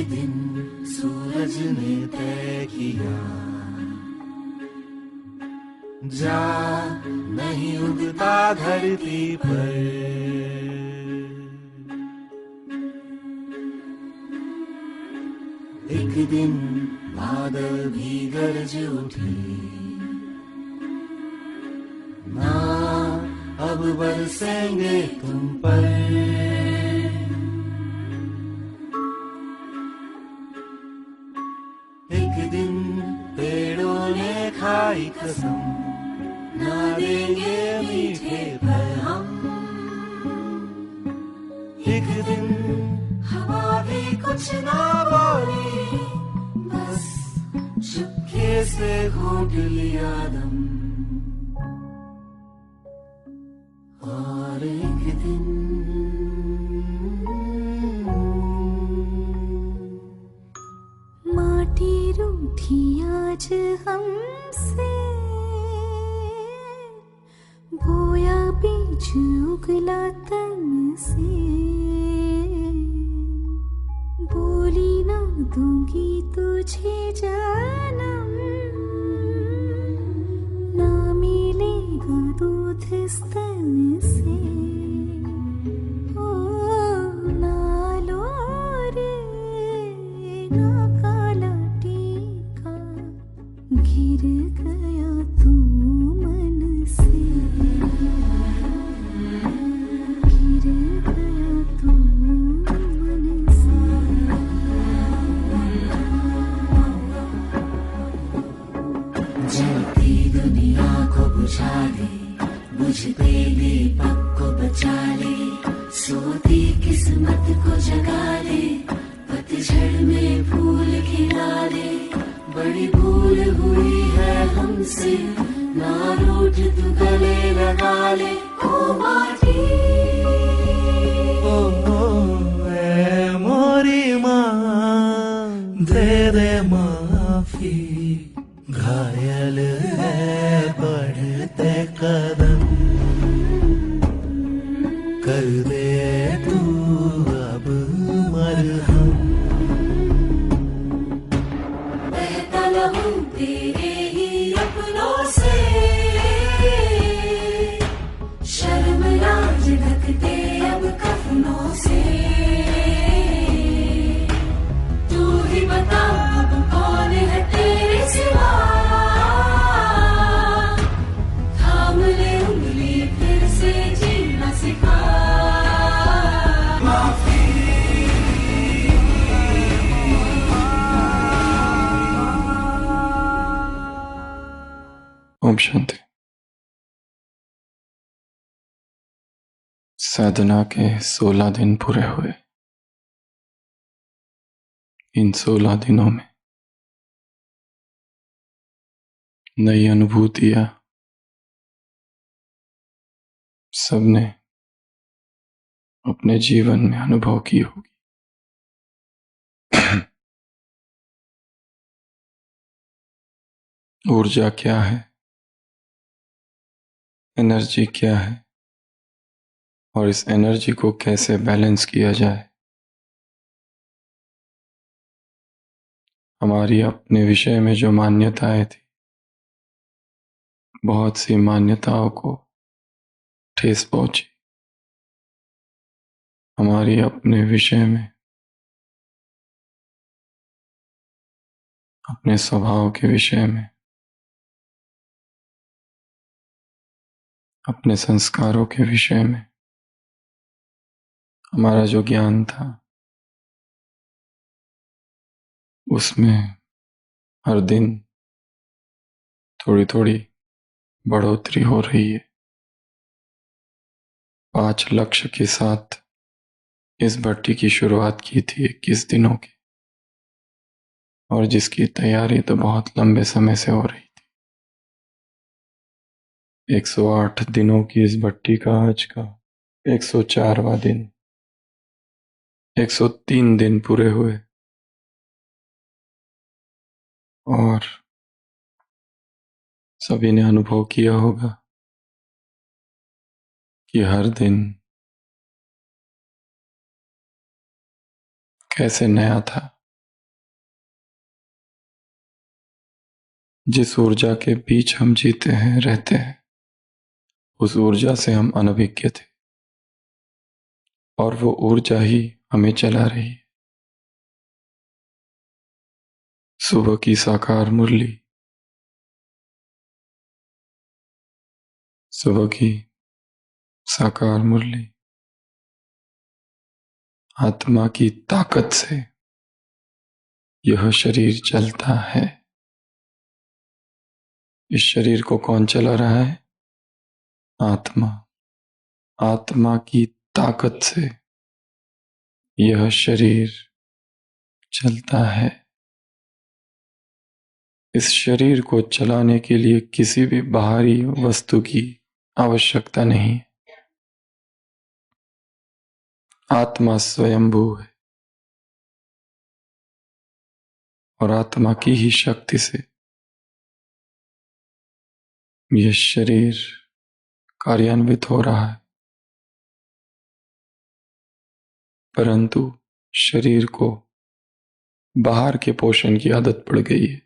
दिन सूरज ने तय किया, जा नहीं उगता धरती पर। एक दिन बादल भी गरज उठे, ना अब बरसेंगे तुम पर। एक दिन पेड़ों ने खाई कसम, ना देंगे मीठे फल हम। एक दिन हवा भी कुछ ना बोली, बस चुपके से घोट लिया दम। और एक दिन माटी रूठी आज हमसे, बोया बीज उगला तन से। बोली ना दूंगी तुझे जानम, ना मिलेगा दूध स्तन से। ओ ना लो रे ना काला टीका, गिर गया तू मन से। गिर गया तू मन से। जलती दुनिया को बुझा दे, बुझते दीपक को बचा ले। सोती किस्मत को जगा दे, पतझड़ में फूल खिला दे। बड़ी भूल हुई है हमसे, ना रूठ तू गले लगा ले। ओ माटी, ए मोरी माँ दे दे माफी, घायल है बढ़ते कदम। कर दे तू अब मरहम। बहता लहू तेरे ही अपनों से, शर्म लाज ढकते अब कफनों से। तू ही बता अब कौन है तेरे सिवा, थाम ले उंगली फिर से जीना सिखा। ओम शांति। साधना के 16 दिन पूरे हुए। इन 16 दिनों में नई अनुभूतियां सबने अपने जीवन में अनुभव की होगी। ऊर्जा क्या है, एनर्जी क्या है, और इस एनर्जी को कैसे बैलेंस किया जाए। हमारी अपने विषय में जो मान्यताएं थी, बहुत सी मान्यताओं को ठेस पहुंची। हमारी अपने विषय में, अपने स्वभाव के विषय में, अपने संस्कारों के विषय में हमारा जो ज्ञान था, उसमें हर दिन थोड़ी थोड़ी बढ़ोतरी हो रही है। 5 लक्ष्य के साथ इस भट्टी की शुरुआत की थी 21 दिनों की, और जिसकी तैयारी तो बहुत लंबे समय से हो रही थी। 108 दिनों की इस भट्टी का आज का 104वां दिन, 103 दिन पूरे हुए। और सभी ने अनुभव किया होगा कि हर दिन कैसे नया था। जिस ऊर्जा के बीच हम जीते हैं, रहते हैं, उस ऊर्जा से हम अनभिज्ञ थे और वो ऊर्जा ही हमें चला रही है। सुबह की साकार मुरली, सुबह की साकार मुरली, आत्मा की ताकत से यह शरीर चलता है। इस शरीर को कौन चला रहा है? आत्मा। आत्मा की ताकत से यह शरीर चलता है। इस शरीर को चलाने के लिए किसी भी बाहरी वस्तु की आवश्यकता नहीं। आत्मा स्वयंभू है और आत्मा की ही शक्ति से यह शरीर कार्यान्वित हो रहा है। परंतु शरीर को बाहर के पोषण की आदत पड़ गई है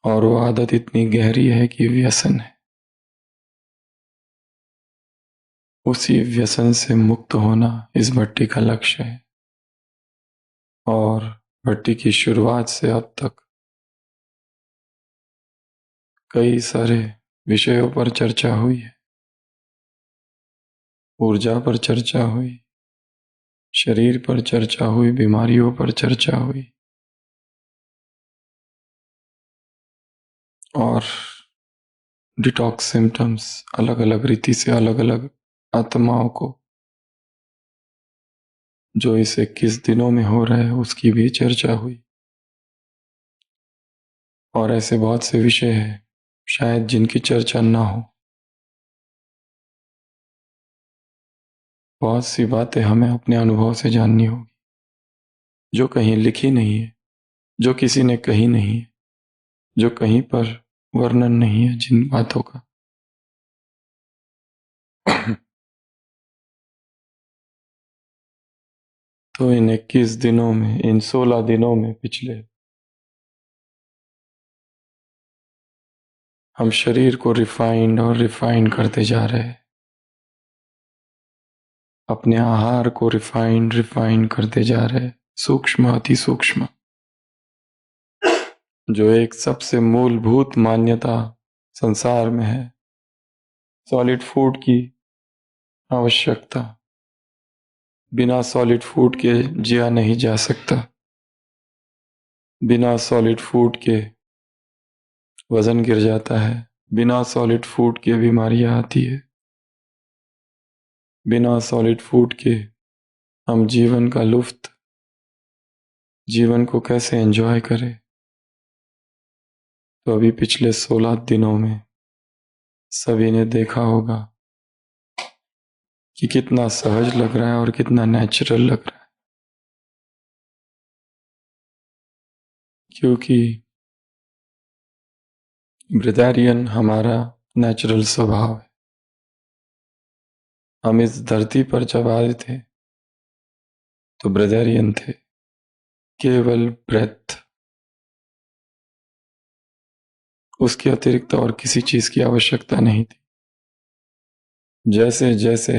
और वो आदत इतनी गहरी है कि व्यसन है। उसी व्यसन से मुक्त होना इस भट्टी का लक्ष्य है और भट्टी की शुरुआत से अब तक कई सारे विषयों पर चर्चा हुई है। ऊर्जा पर चर्चा हुई, शरीर पर चर्चा हुई, बीमारियों पर चर्चा हुई और डिटॉक्स सिम्टम्स अलग अलग रीति से अलग अलग आत्माओं को जो इस 21 दिनों में हो रहा है उसकी भी चर्चा हुई। और ऐसे बहुत से विषय हैं शायद जिनकी चर्चा ना हो। बहुत सी बातें हमें अपने अनुभव से जाननी होगी जो कहीं लिखी नहीं है, जो किसी ने कही नहीं है, जो कहीं पर वर्णन नहीं है जिन बातों का। तो इन 21 दिनों में, इन 16 दिनों में पिछले, हम शरीर को रिफाइंड और रिफाइंड करते जा रहे हैं। अपने आहार को रिफाइंड करते जा रहे हैं, सूक्ष्म अति सूक्ष्म। जो एक सबसे मूलभूत मान्यता संसार में है, सॉलिड फूड की आवश्यकता। बिना सॉलिड फूड के जिया नहीं जा सकता। बिना सॉलिड फूड के वजन गिर जाता है। बिना सॉलिड फूड के बीमारियां आती है। बिना सॉलिड फूड के हम जीवन का लुफ्त, जीवन को कैसे एंजॉय करें। तो अभी पिछले 16 दिनों में सभी ने देखा होगा कि कितना सहज लग रहा है और कितना नेचुरल लग रहा है, क्योंकि ब्रिदारियन हमारा नेचुरल स्वभाव है। हम इस धरती पर जब आए थे तो ब्रिदारियन थे, केवल ब्रेथ, उसके अतिरिक्त और किसी चीज की आवश्यकता नहीं थी। जैसे जैसे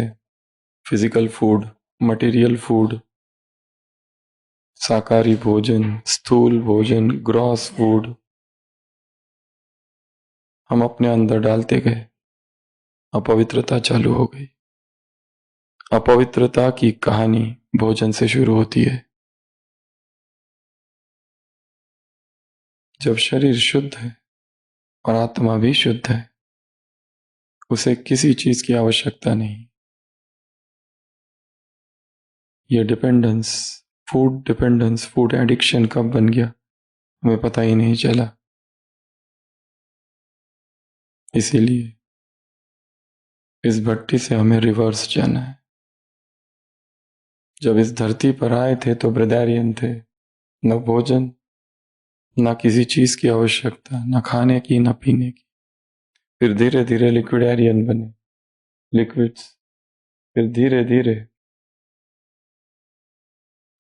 फिजिकल फूड, मटेरियल फूड, शाकाहारी भोजन, स्थूल भोजन, ग्रॉस फूड हम अपने अंदर डालते गए, अपवित्रता चालू हो गई। अपवित्रता की कहानी भोजन से शुरू होती है। जब शरीर शुद्ध है और आत्मा भी शुद्ध है, उसे किसी चीज की आवश्यकता नहीं। ये डिपेंडेंस, फूड एडिक्शन कब बन गया हमें पता ही नहीं चला। इसीलिए इस भट्टी से हमें रिवर्स जाना है। जब इस धरती पर आए थे तो ब्रिदारियन थे, न भोजन, न किसी चीज की आवश्यकता, न खाने की न पीने की। फिर धीरे धीरे लिक्विडेरियन बने, लिक्विड्स। फिर धीरे धीरे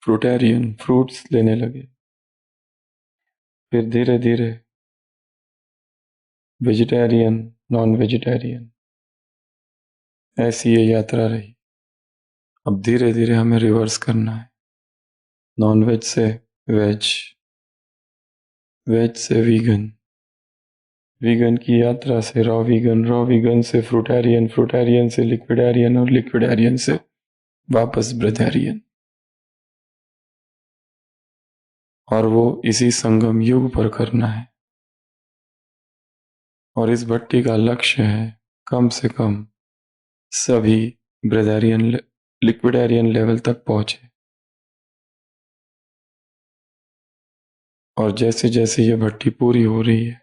फ्रूटेरियन, फ्रूट्स लेने लगे। फिर धीरे धीरे वेजिटेरियन, नॉन वेजिटेरियन, ऐसी ये यात्रा रही। अब धीरे धीरे हमें रिवर्स करना है, नॉन वेज से वेज, वेज से वीगन, वीगन की यात्रा से रॉ वीगन, रॉ वीगन से फ्रूटेरियन, फ्रूटेरियन से लिक्विडेरियन और लिक्विडेरियन से वापस ब्रेथेरियन। और वो इसी संगम युग पर करना है। और इस भट्टी का लक्ष्य है कम से कम सभी ब्रेथेरियन, लिक्विडेरियन लेवल तक पहुंचे। और जैसे जैसे ये भट्टी पूरी हो रही है,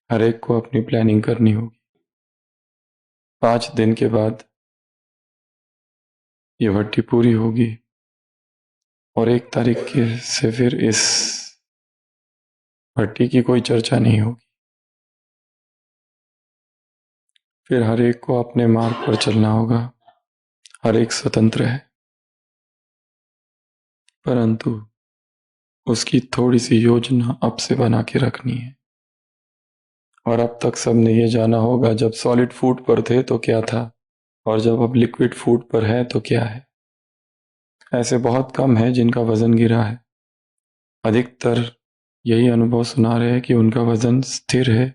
हर एक को अपनी प्लानिंग करनी होगी। 5 दिन के बाद ये भट्टी पूरी होगी और 1 तारीख से फिर इस भट्टी की कोई चर्चा नहीं होगी। फिर हर एक को अपने मार्ग पर चलना होगा, हर एक स्वतंत्र है, परंतु उसकी थोड़ी सी योजना अब से बना के रखनी है। और अब तक सबने ये जाना होगा, जब सॉलिड फूड पर थे तो क्या था, और जब अब लिक्विड फूड पर है तो क्या है। ऐसे बहुत कम है जिनका वजन गिरा है। अधिकतर यही अनुभव सुना रहे हैं कि उनका वजन स्थिर है,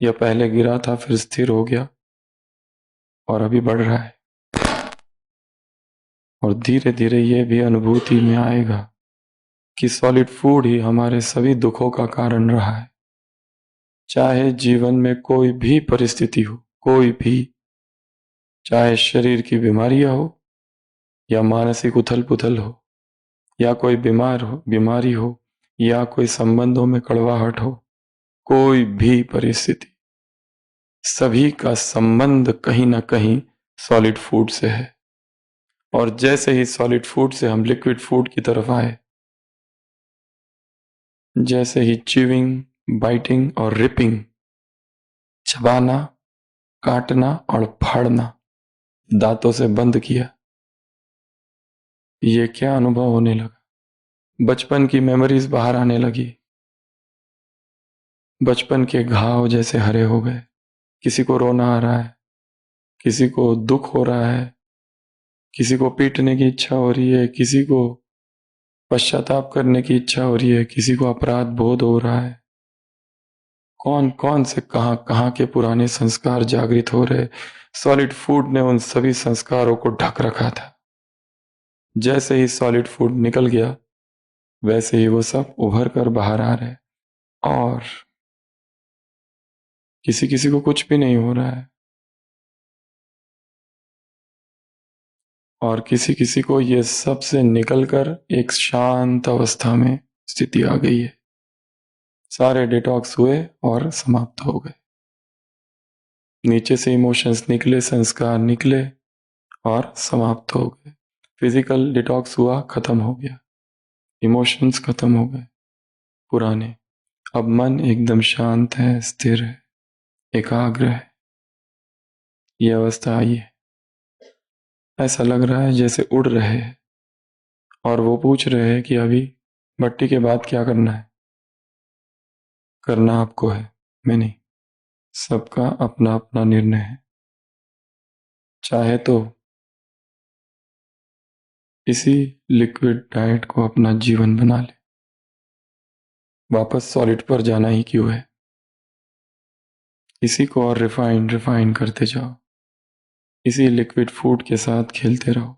या पहले गिरा था फिर स्थिर हो गया और अभी बढ़ रहा है। और धीरे धीरे ये भी अनुभूति में आएगा कि सॉलिड फूड ही हमारे सभी दुखों का कारण रहा है। चाहे जीवन में कोई भी परिस्थिति हो, कोई भी, चाहे शरीर की बीमारियां हो या मानसिक उथल पुथल हो, या कोई बीमारी हो, या कोई संबंधों में कड़वाहट हो, कोई भी परिस्थिति, सभी का संबंध कहीं ना कहीं सॉलिड फूड से है। और जैसे ही सॉलिड फूड से हम लिक्विड फूड की तरफ आए, जैसे ही च्यूइंग, बाइटिंग और रिपिंग, चबाना, काटना और फाड़ना दांतों से बंद किया, ये क्या अनुभव होने लगा। बचपन की मेमोरीज बाहर आने लगी। बचपन के घाव जैसे हरे हो गए। किसी को रोना आ रहा है, किसी को दुख हो रहा है, किसी को पीटने की इच्छा हो रही है, किसी को पश्चाताप करने की इच्छा हो रही है, किसी को अपराध बोध हो रहा है। कौन कौन से कहां कहां के पुराने संस्कार जागृत हो रहे। सॉलिड फूड ने उन सभी संस्कारों को ढक रखा था। जैसे ही सॉलिड फूड निकल गया, वैसे ही वो सब उभर कर बाहर आ रहे, और किसी किसी को कुछ भी नहीं हो रहा है, और किसी किसी को ये सब से निकलकर एक शांत अवस्था में स्थिति आ गई है। सारे डिटॉक्स हुए और समाप्त हो गए। नीचे से इमोशंस निकले, संस्कार निकले और समाप्त हो गए। फिजिकल डिटॉक्स हुआ, खत्म हो गया। इमोशंस खत्म हो गए पुराने। अब मन एकदम शांत है, स्थिर है, एकाग्र है। ये अवस्था आई है। ऐसा लग रहा है जैसे उड़ रहे हैं, और वो पूछ रहे हैं कि अभी भट्टी के बाद क्या करना है। करना आपको है, मैं नहीं। सबका अपना अपना निर्णय है। चाहे तो इसी लिक्विड डाइट को अपना जीवन बना ले। वापस सॉलिड पर जाना ही क्यों है। इसी को और रिफाइन करते जाओ। इसी लिक्विड फूड के साथ खेलते रहो।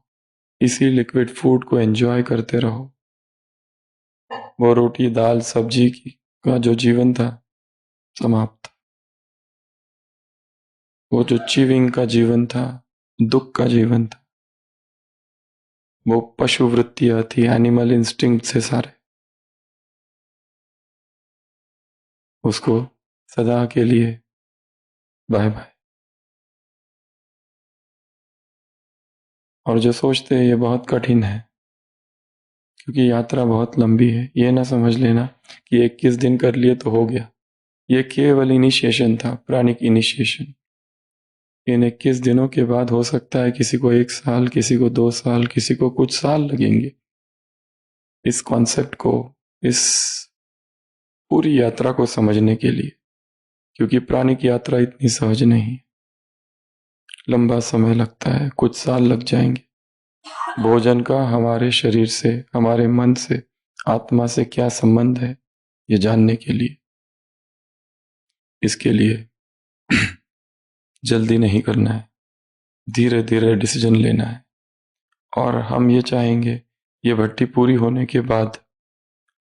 इसी लिक्विड फूड को एंजॉय करते रहो। वो रोटी दाल सब्जी का जो जीवन था, समाप्त। वो जो च्यूइंग का जीवन था, दुख का जीवन था, वो पशु वृत्तियां थी, एनिमल इंस्टिंक्ट से सारे, उसको सदा के लिए बाय बाय। और जो सोचते हैं ये बहुत कठिन है, क्योंकि यात्रा बहुत लंबी है, ये ना समझ लेना कि 21 दिन कर लिए तो हो गया। ये केवल इनिशिएशन था, प्राणिक इनिशिएशन। इन 21 दिनों के बाद हो सकता है किसी को 1 साल, किसी को 2 साल, किसी को कुछ साल लगेंगे इस कॉन्सेप्ट को, इस पूरी यात्रा को समझने के लिए, क्योंकि प्राणिक यात्रा इतनी सहज नहीं, लंबा समय लगता है, कुछ साल लग जाएंगे। भोजन का हमारे शरीर से, हमारे मन से, आत्मा से क्या संबंध है ये जानने के लिए। इसके लिए जल्दी नहीं करना है, धीरे धीरे डिसीजन लेना है। और हम ये चाहेंगे ये भट्टी पूरी होने के बाद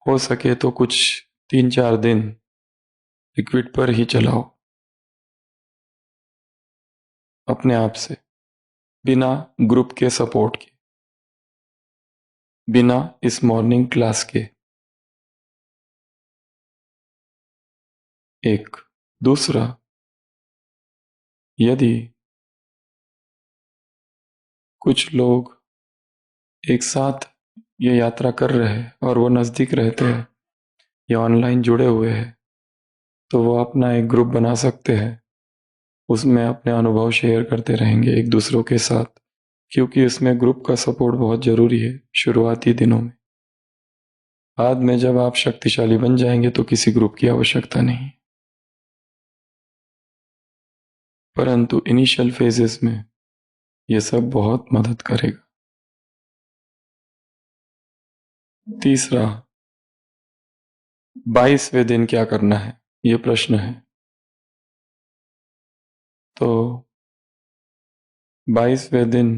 हो सके तो कुछ 3-4 दिन लिक्विड पर ही चलाओ, अपने आप से, बिना ग्रुप के सपोर्ट के, बिना इस मॉर्निंग क्लास के। एक दूसरा, यदि कुछ लोग एक साथ ये यात्रा कर रहे हैं और वो नज़दीक रहते हैं या ऑनलाइन जुड़े हुए हैं, तो वो अपना एक ग्रुप बना सकते हैं, उसमें अपने अनुभव शेयर करते रहेंगे एक दूसरों के साथ, क्योंकि इसमें ग्रुप का सपोर्ट बहुत ज़रूरी है शुरुआती दिनों में। बाद में जब आप शक्तिशाली बन जाएंगे तो किसी ग्रुप की आवश्यकता नहीं, परंतु इनिशियल फेजेस में ये सब बहुत मदद करेगा। तीसरा, 22वें दिन क्या करना है, ये प्रश्न है। तो 22वें दिन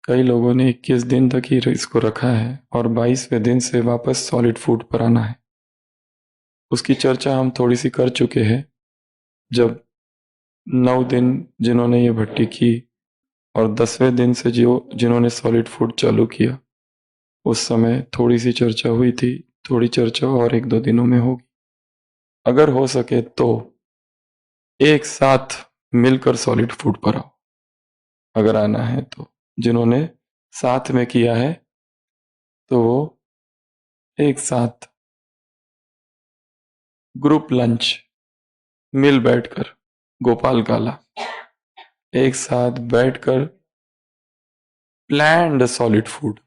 कई लोगों ने 21 दिन तक ही इसको रखा है और 22वें दिन से वापस सॉलिड फूड पर आना है। उसकी चर्चा हम थोड़ी सी कर चुके हैं जब 9 दिन जिन्होंने ये भट्टी की और 10वें दिन से जिन्होंने सॉलिड फूड चालू किया, उस समय थोड़ी सी चर्चा हुई थी। थोड़ी चर्चा और 1-2 दिनों में होगी। अगर हो सके तो एक साथ मिलकर सॉलिड फूड पर आओ, अगर आना है तो। जिन्होंने साथ में किया है तो वो एक साथ ग्रुप लंच, मिल बैठकर, गोपाल काला, एक साथ बैठकर प्लान्ड सॉलिड फूड,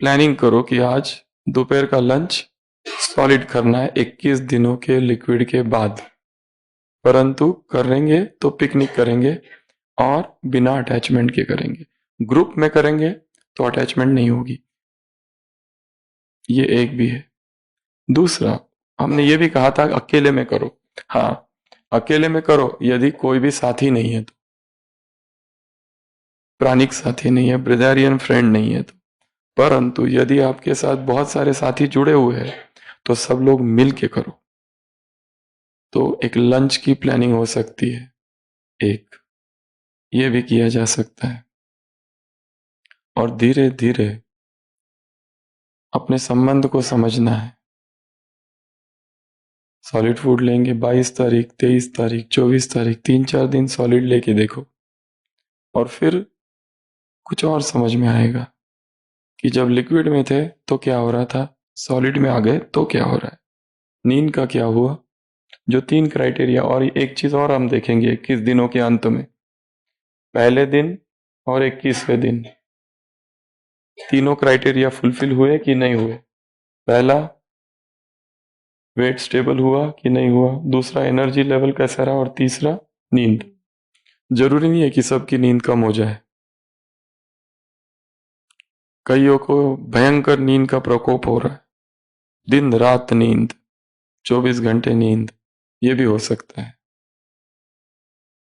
प्लानिंग करो कि आज दोपहर का लंच सॉलिड करना है 21 दिनों के लिक्विड के बाद, परंतु करेंगे तो पिकनिक करेंगे और बिना अटैचमेंट के करेंगे। ग्रुप में करेंगे तो अटैचमेंट नहीं होगी, ये एक भी है। दूसरा, हमने ये भी कहा था अकेले में करो। हाँ, अकेले में करो यदि कोई भी साथी नहीं है तो, प्राणिक साथी नहीं है, ब्रेदारियन फ्रेंड नहीं है तो। परंतु यदि आपके साथ बहुत सारे साथी जुड़े हुए हैं तो सब लोग मिल के करो, तो एक लंच की प्लानिंग हो सकती है, एक ये भी किया जा सकता है। और धीरे धीरे अपने संबंध को समझना है। सॉलिड फूड लेंगे 22 तारीख, 23 तारीख, 24 तारीख, 3-4 दिन सॉलिड लेके देखो और फिर कुछ और समझ में आएगा कि जब लिक्विड में थे तो क्या हो रहा था, सॉलिड में आ गए तो क्या हो रहा है, नींद का क्या हुआ। जो 3 क्राइटेरिया, और एक चीज और हम देखेंगे 21 दिनों के अंत में, पहले दिन और 21वें दिन तीनों क्राइटेरिया फुलफिल हुए कि नहीं हुए। पहला, वेट स्टेबल हुआ कि नहीं हुआ, दूसरा एनर्जी लेवल कैसा रहा, और तीसरा नींद। जरूरी नहीं है कि सबकी नींद कम हो जाए, कईयों को भयंकर नींद का प्रकोप हो रहा है, दिन रात नींद, 24 घंटे नींद, ये भी हो सकता है।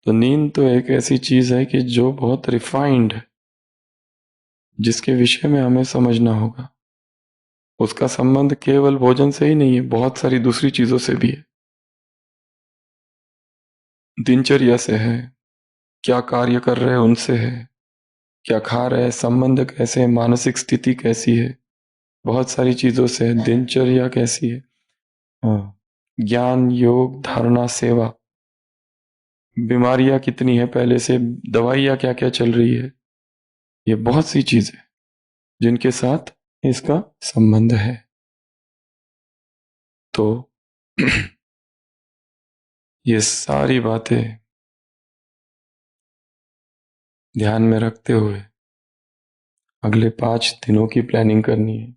तो नींद तो एक ऐसी चीज है कि जो बहुत रिफाइंड है, जिसके विषय में हमें समझना होगा। उसका संबंध केवल भोजन से ही नहीं है, बहुत सारी दूसरी चीजों से भी है। दिनचर्या से है, क्या कार्य कर रहे हैं उनसे है, क्या खा रहे हैं, संबंध कैसे, मानसिक स्थिति कैसी है, बहुत सारी चीजों से है। दिनचर्या कैसी है, हाँ, ज्ञान, योग, धारणा, सेवा, बीमारियां कितनी है पहले से, दवाइयां क्या क्या चल रही है, ये बहुत सी चीजें जिनके साथ इसका संबंध है। तो ये सारी बातें ध्यान में रखते हुए अगले 5 दिनों की प्लानिंग करनी है।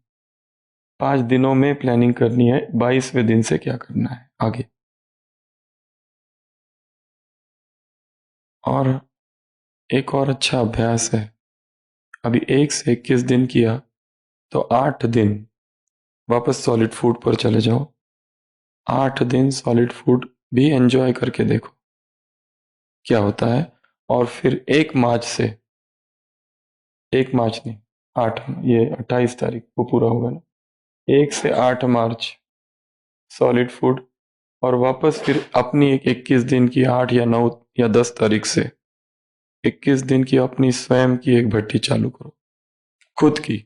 5 दिनों में प्लानिंग करनी है 22वें दिन से क्या करना है आगे। और एक और अच्छा अभ्यास है, अभी 1 से 21 दिन किया तो 8 दिन वापस सॉलिड फूड पर चले जाओ। 8 दिन सॉलिड फूड भी एंजॉय करके देखो क्या होता है। और फिर 1 मार्च से, 1 मार्च नहीं, 8, ये 28 तारीख को पूरा होगा ना, 1 से 8 मार्च सॉलिड फूड, और वापस फिर अपनी एक 21 दिन की 8 या 9 या 10 तारीख से 21 दिन की अपनी स्वयं की एक भट्टी चालू करो, खुद की,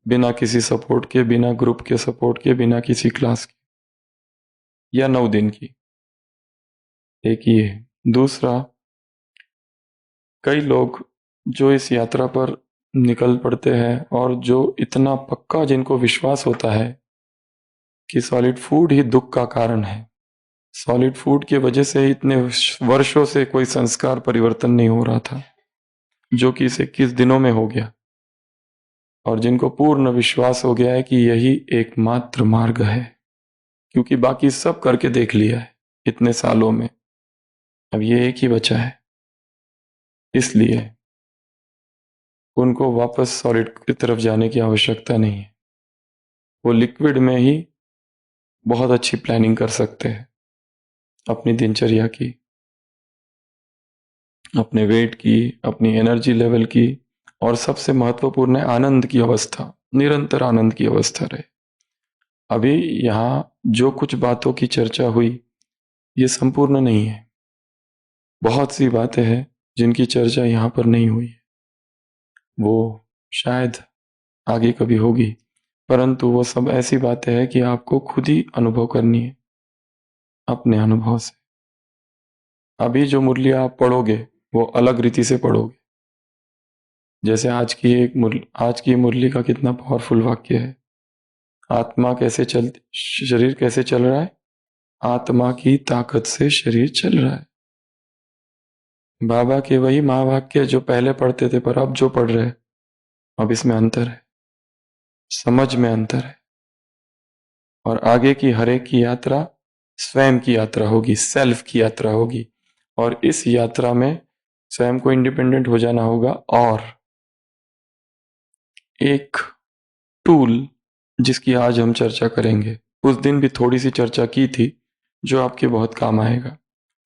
बिना किसी सपोर्ट के, बिना ग्रुप के सपोर्ट के, बिना किसी क्लास के, या 9 दिन की। एक ये। दूसरा, कई लोग जो इस यात्रा पर निकल पड़ते हैं और जो इतना पक्का जिनको विश्वास होता है कि सॉलिड फूड ही दुख का कारण है, सॉलिड फूड की वजह से इतने वर्षों से कोई संस्कार परिवर्तन नहीं हो रहा था, जो कि इसे 21 दिनों में हो गया, और जिनको पूर्ण विश्वास हो गया है कि यही एकमात्र मार्ग है, क्योंकि बाकी सब करके देख लिया है इतने सालों में, अब ये एक ही बचा है, इसलिए उनको वापस सॉलिड की तरफ जाने की आवश्यकता नहीं है। वो लिक्विड में ही बहुत अच्छी प्लानिंग कर सकते हैं अपनी दिनचर्या की, अपने वेट की, अपनी एनर्जी लेवल की, और सबसे महत्वपूर्ण है आनंद की अवस्था, निरंतर आनंद की अवस्था रहे। अभी यहाँ जो कुछ बातों की चर्चा हुई ये संपूर्ण नहीं है, बहुत सी बातें हैं जिनकी चर्चा यहाँ पर नहीं हुई है, वो शायद आगे कभी होगी, परंतु वो सब ऐसी बातें हैं कि आपको खुद ही अनुभव करनी है अपने अनुभव से। अभी जो मुरली आप पढ़ोगे वो अलग रीति से पढ़ोगे, जैसे आज की मुरली का कितना पावरफुल वाक्य है, आत्मा कैसे शरीर कैसे चल रहा है, आत्मा की ताकत से शरीर चल रहा है। बाबा के वही महावाक्य जो पहले पढ़ते थे, पर अब जो पढ़ रहे हैं, अब इसमें अंतर है, समझ में अंतर है। और आगे की हर एक की यात्रा स्वयं की यात्रा होगी, सेल्फ की यात्रा होगी, और इस यात्रा में स्वयं को इंडिपेंडेंट हो जाना होगा। और एक टूल जिसकी आज हम चर्चा करेंगे, उस दिन भी थोड़ी सी चर्चा की थी, जो आपके बहुत काम आएगा,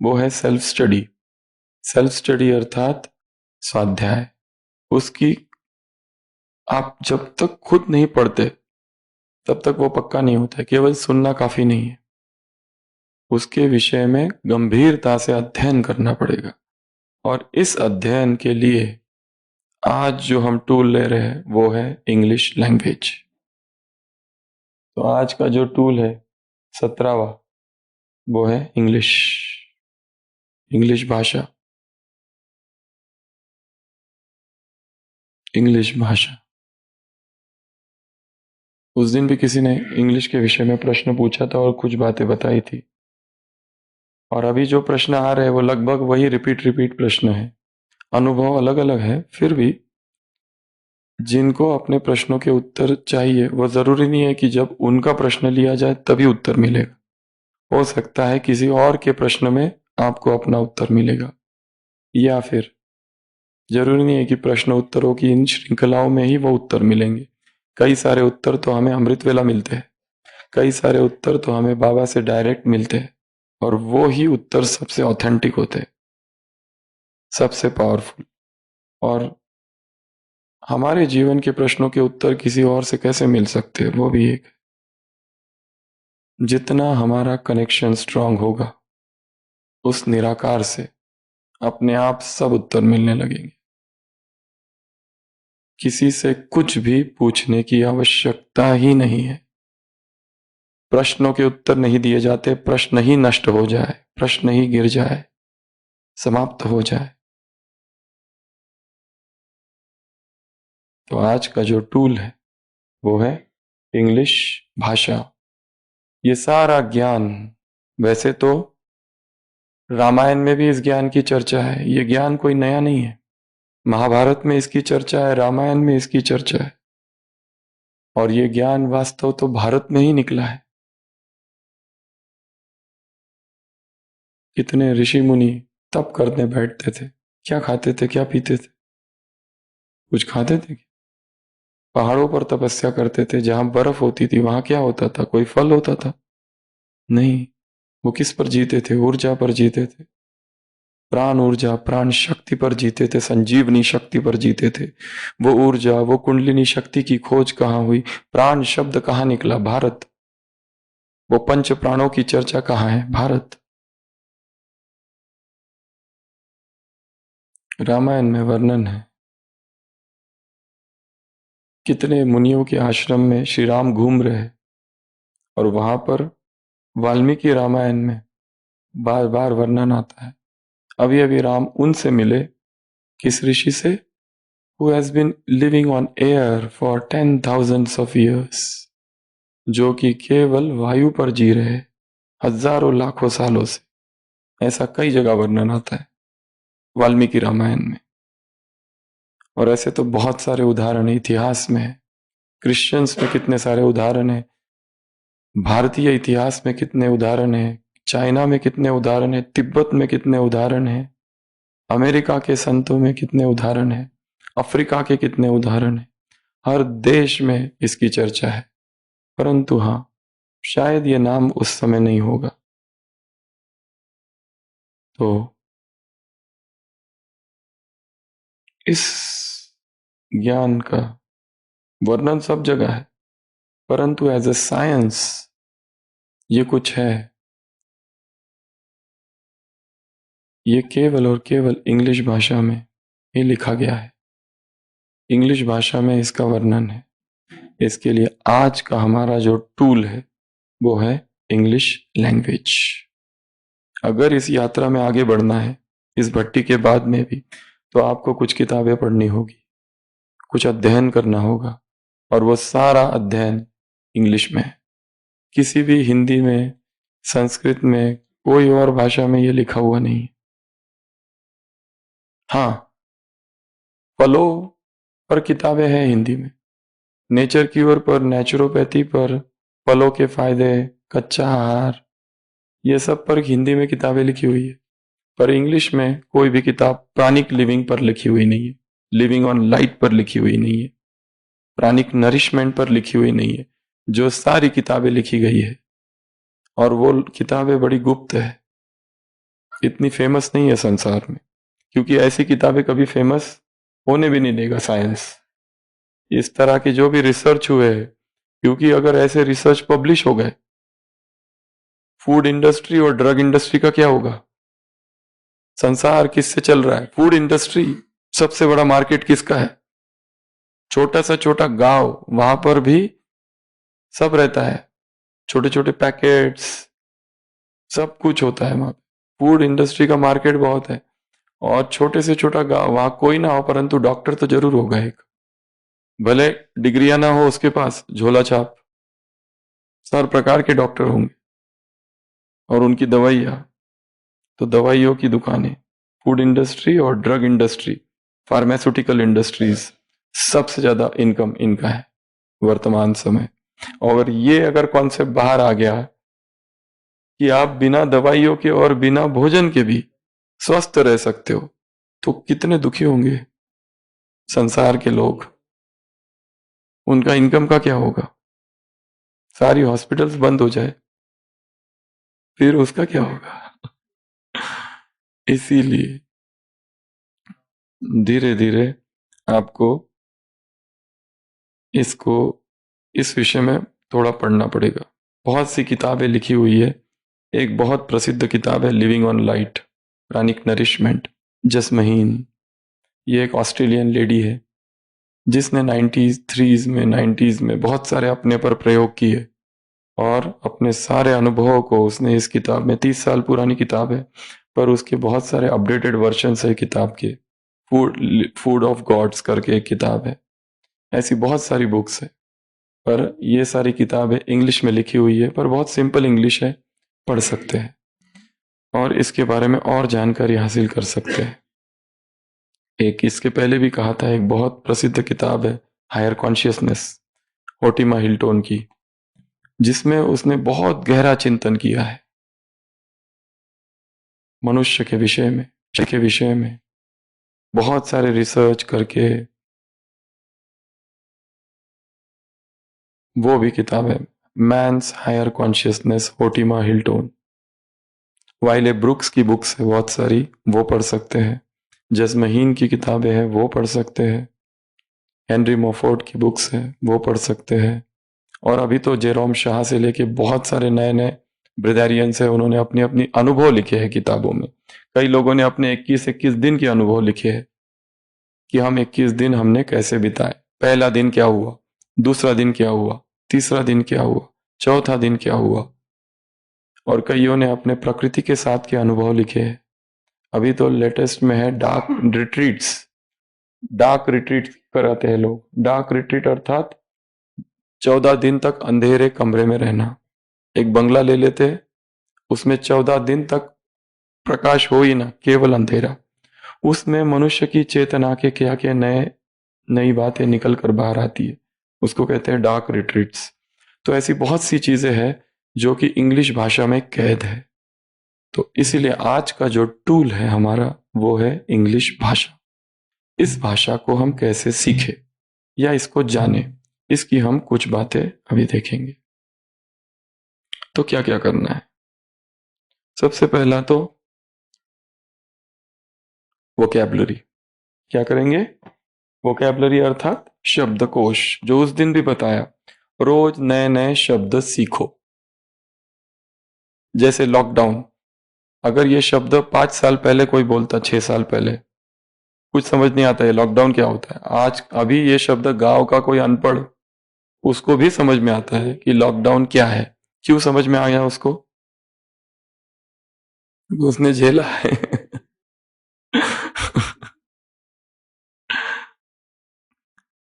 वो है सेल्फ स्टडी। सेल्फ स्टडी अर्थात स्वाध्याय। उसकी आप जब तक खुद नहीं पढ़ते तब तक वो पक्का नहीं होता है, केवल सुनना काफी नहीं है, उसके विषय में गंभीरता से अध्ययन करना पड़ेगा। और इस अध्ययन के लिए आज जो हम टूल ले रहे हैं वो है इंग्लिश लैंग्वेज। तो आज का जो टूल है 17वां, वो है इंग्लिश भाषा। इंग्लिश भाषा। उस दिन भी किसी ने इंग्लिश के विषय में प्रश्न पूछा था और कुछ बातें बताई थी, और अभी जो प्रश्न आ रहे हैं वो लगभग वही रिपीट प्रश्न है, अनुभव अलग अलग है, फिर भी जिनको अपने प्रश्नों के उत्तर चाहिए वो जरूरी नहीं है कि जब उनका प्रश्न लिया जाए तभी उत्तर मिलेगा, हो सकता है किसी और के प्रश्न में आपको अपना उत्तर मिलेगा, या फिर जरूरी नहीं है कि प्रश्न उत्तरों की इन श्रृंखलाओं में ही वो उत्तर मिलेंगे। कई सारे उत्तर तो हमें अमृत वेला मिलते हैं, कई सारे उत्तर तो हमें बाबा से डायरेक्ट मिलते हैं, और वो ही उत्तर सबसे ऑथेंटिक होते हैं, सबसे पावरफुल। और हमारे जीवन के प्रश्नों के उत्तर किसी और से कैसे मिल सकते हैं, वो भी एक। जितना हमारा कनेक्शन स्ट्रांग होगा उस निराकार से अपने आप सब उत्तर मिलने लगेंगे, किसी से कुछ भी पूछने की आवश्यकता ही नहीं है। प्रश्नों के उत्तर नहीं दिए जाते, प्रश्न ही नष्ट हो जाए, प्रश्न ही गिर जाए, समाप्त हो जाए। तो आज का जो टूल है वो है इंग्लिश भाषा। ये सारा ज्ञान, वैसे तो रामायण में भी इस ज्ञान की चर्चा है, ये ज्ञान कोई नया नहीं है, महाभारत में इसकी चर्चा है, रामायण में इसकी चर्चा है, और ये ज्ञान वास्तव तो भारत में ही निकला है। कितने ऋषि मुनि तप करने बैठते थे, क्या खाते थे, क्या पीते थे? कुछ खाते थे? पहाड़ों पर तपस्या करते थे, जहां बर्फ होती थी वहां क्या होता था? कोई फल होता था? नहीं। वो किस पर जीते थे? ऊर्जा पर जीते थे। प्राण ऊर्जा, प्राण शक्ति पर जीते थे, संजीवनी शक्ति पर जीते थे। वो ऊर्जा, वो कुंडलिनी शक्ति की खोज कहाँ हुई? प्राण शब्द कहाँ निकला? भारत। वो पंच प्राणों की चर्चा कहाँ है? भारत। रामायण में वर्णन है, कितने मुनियों के आश्रम में श्री राम घूम रहे, और वहां पर वाल्मीकि रामायण में बार बार वर्णन आता है। अभी अभी राम उनसे मिले, किस ऋषि से? Who has been living on air for 10,000 of years, जो कि केवल वायु पर जी रहे हजारों लाखों सालों से। ऐसा कई जगह वर्णन आता है वाल्मीकि रामायण में। और ऐसे तो बहुत सारे उदाहरण इतिहास में है। क्रिश्चियंस में कितने सारे उदाहरण है, भारतीय इतिहास में कितने उदाहरण है, चाइना में कितने उदाहरण है, तिब्बत में कितने उदाहरण है, अमेरिका के संतों में कितने उदाहरण है, अफ्रीका के कितने उदाहरण है। हर देश में इसकी चर्चा है। परंतु हाँ, शायद ये नाम उस समय नहीं होगा। तो इस ज्ञान का वर्णन सब जगह है, परंतु एज ए साइंस ये कुछ है, ये केवल और केवल इंग्लिश भाषा में ही लिखा गया है। इंग्लिश भाषा में इसका वर्णन है। इसके लिए आज का हमारा जो टूल है वो है इंग्लिश लैंग्वेज। अगर इस यात्रा में आगे बढ़ना है, इस भट्टी के बाद में भी, तो आपको कुछ किताबें पढ़नी होगी, कुछ अध्ययन करना होगा, और वो सारा अध्ययन इंग्लिश में है। किसी भी हिंदी में, संस्कृत में, कोई और भाषा में ये लिखा हुआ नहीं है। हाँ, फलों पर किताबें हैं हिंदी में, नेचर क्यूर पर, नेचुरोपैथी पर, फलों के फायदे, कच्चा आहार, ये सब पर हिंदी में किताबें लिखी हुई है। पर इंग्लिश में कोई भी किताब प्राणिक लिविंग पर लिखी हुई नहीं है, लिविंग ऑन लाइट पर लिखी हुई नहीं है, प्राणिक नरिशमेंट पर लिखी हुई नहीं है। जो सारी किताबें लिखी गई है, और वो किताबें बड़ी गुप्त है, इतनी फेमस नहीं है संसार में, क्योंकि ऐसी किताबें कभी फेमस होने भी नहीं देगा साइंस। इस तरह के जो भी रिसर्च हुए हैं, क्योंकि अगर ऐसे रिसर्च पब्लिश हो गए, फूड इंडस्ट्री और ड्रग इंडस्ट्री का क्या होगा? संसार किससे चल रहा है? Food industry. सबसे बड़ा मार्केट किसका है? छोटा सा छोटा गांव, वहां पर भी सब रहता है, छोटे छोटे पैकेट्स, सब कुछ होता है वहां। फूड इंडस्ट्री का मार्केट बहुत है। और छोटे से छोटा गांव, वहां कोई ना हो परंतु डॉक्टर तो जरूर होगा एक, भले डिग्रियां ना हो उसके पास, झोला छाप, हर प्रकार के डॉक्टर होंगे। और उनकी दवाइयां, तो दवाइयों की दुकानें, फूड इंडस्ट्री और ड्रग इंडस्ट्री, फार्मास्यूटिकल इंडस्ट्रीज, सबसे ज्यादा इनकम इनका है वर्तमान समय। और ये अगर कॉन्सेप्ट बाहर आ गया कि आप बिना दवाइयों के और बिना भोजन के भी स्वस्थ रह सकते हो, तो कितने दुखी होंगे संसार के लोग। उनका इनकम का क्या होगा? सारी हॉस्पिटल्स बंद हो जाए, फिर उसका क्या होगा? इसीलिए धीरे धीरे आपको इसको, इस विषय में थोड़ा पढ़ना पड़ेगा। बहुत सी किताबें लिखी हुई है। एक बहुत प्रसिद्ध किताब है living on light, pranic nourishment, जसमहीन। ये एक ऑस्ट्रेलियन लेडी है जिसने 90s में बहुत सारे अपने पर प्रयोग किए, और अपने सारे अनुभवों को उसने इस किताब में, 30 साल पुरानी किताब है, पर उसके बहुत सारे अपडेटेड वर्जन है किताब के। फूड ऑफ गॉड्स करके एक किताब है। ऐसी बहुत सारी बुक्स है, पर ये सारी किताबें इंग्लिश में लिखी हुई है, पर बहुत सिंपल इंग्लिश है, पढ़ सकते हैं और इसके बारे में और जानकारी हासिल कर सकते हैं। एक इसके पहले भी कहा था, एक बहुत प्रसिद्ध किताब है हायर कॉन्शियसनेस, होटिमा हिल्टोन की, जिसमें उसने बहुत गहरा चिंतन किया है मनुष्य के विषय में बहुत सारे रिसर्च करके। वो भी किताब है मैन्स हायर कॉन्शियसनेस, होटिमा हिल्टोन। वाइले ब्रुक्स की बुक्स है बहुत सारी, वो पढ़ सकते हैं। जसमहीन की किताबें हैं वो पढ़ सकते हैं। हेनरी मोफोर्ड की बुक्स है वो पढ़ सकते हैं। और अभी तो जेरोम शाह से लेके बहुत सारे नए नए ब्रिदारियंस है, उन्होंने अपनी अपनी अनुभव लिखे हैं किताबों में। कई लोगों ने अपने 21-21 दिन के अनुभव लिखे हैं कि हम 21 दिन हमने कैसे बिताए, पहला दिन क्या हुआ, दूसरा दिन क्या हुआ, तीसरा दिन क्या हुआ, चौथा दिन क्या हुआ। और कईयों ने अपने प्रकृति के साथ के अनुभव लिखे हैं। अभी तो लेटेस्ट में है डार्क रिट्रीट कराते हैं लोग। डार्क रिट्रीट अर्थात 14 दिन तक अंधेरे कमरे में रहना। एक बंगला ले लेते हैं, उसमें 14 दिन तक प्रकाश हो ही ना, केवल अंधेरा। उसमें मनुष्य की चेतना के क्या क्या नई बातें निकल कर बाहर आती है, उसको कहते हैं डार्क रिट्रीट्स। तो ऐसी बहुत सी चीजें हैं जो कि इंग्लिश भाषा में कैद है। तो इसीलिए आज का जो टूल है हमारा वो है इंग्लिश भाषा। इस भाषा को हम कैसे सीखें या इसको जानें, इसकी हम कुछ बातें अभी देखेंगे। तो क्या क्या करना है? सबसे पहला तो वोकैबुलरी। क्या करेंगे? वोकैबुलरी अर्थात शब्दकोश, जो उस दिन भी बताया, रोज नए नए शब्द सीखो। जैसे लॉकडाउन, अगर ये शब्द 5 साल पहले कोई बोलता, 6 साल पहले, कुछ समझ नहीं आता है लॉकडाउन क्या होता है। आज अभी ये शब्द गांव का कोई अनपढ़, उसको भी समझ में आता है कि लॉकडाउन क्या है। क्यों समझ में आया उसको? उसने झेला है।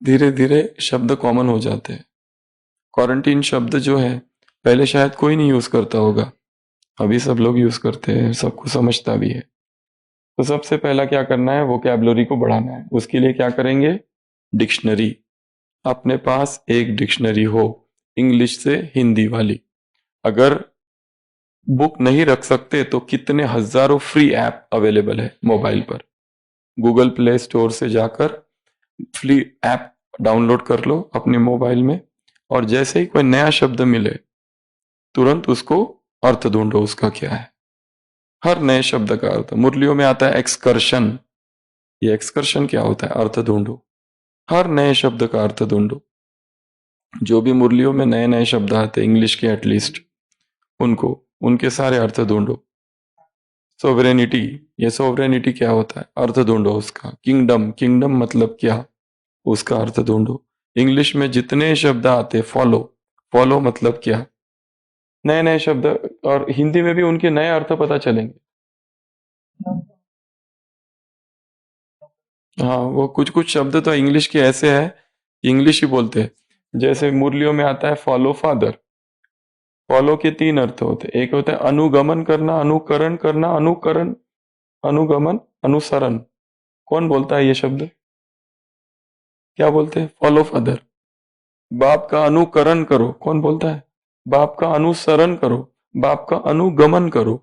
धीरे धीरे शब्द कॉमन हो जाते हैं। क्वारंटीन शब्द जो है पहले शायद कोई नहीं यूज करता होगा, अभी सब लोग यूज करते हैं, सबको समझता भी है। तो सबसे पहला क्या करना है, वोकैबुलरी को बढ़ाना है। उसके लिए क्या करेंगे? डिक्शनरी। अपने पास एक डिक्शनरी हो, इंग्लिश से हिंदी वाली। अगर बुक नहीं रख सकते तो कितने हजारों फ्री ऐप अवेलेबल है मोबाइल पर। गूगल प्ले स्टोर से जाकर फ्री ऐप डाउनलोड कर लो अपने मोबाइल में, और जैसे ही कोई नया शब्द मिले तुरंत उसको अर्थ ढूंढो, उसका क्या है। हर नए शब्द का अर्थ। मुरलियों में आता है एक्सकर्शन, ये एक्सकर्शन क्या होता है, अर्थ ढूंढो। हर नए शब्द का अर्थ ढूंढो। जो भी मुरलियों में नए नए शब्द आते इंग्लिश के, एटलीस्ट उनको, उनके सारे अर्थ ढूंढो। सोवरेनिटी, ये सोवरेनिटी क्या होता है, अर्थ ढूंढो उसका। किंगडम, किंगडम मतलब क्या, उसका अर्थ ढूंढो। इंग्लिश में जितने शब्द आते, फॉलो, फॉलो मतलब क्या, नए नए शब्द। और हिंदी में भी उनके नए अर्थ पता चलेंगे। हाँ, वो कुछ कुछ शब्द तो इंग्लिश के ऐसे हैं, इंग्लिश ही बोलते हैं। जैसे मुरलियों में आता है फॉलो फादर। फॉलो के 3 अर्थ होते हैं। एक होता है अनुगमन करना, अनुकरण करना, अनुकरण, अनुगमन, अनुसरण। कौन बोलता है ये शब्द? क्या बोलते हैं? Follow father. बाप का अनुकरण करो, कौन बोलता है? बाप का अनुसरण करो, बाप का अनुगमन करो।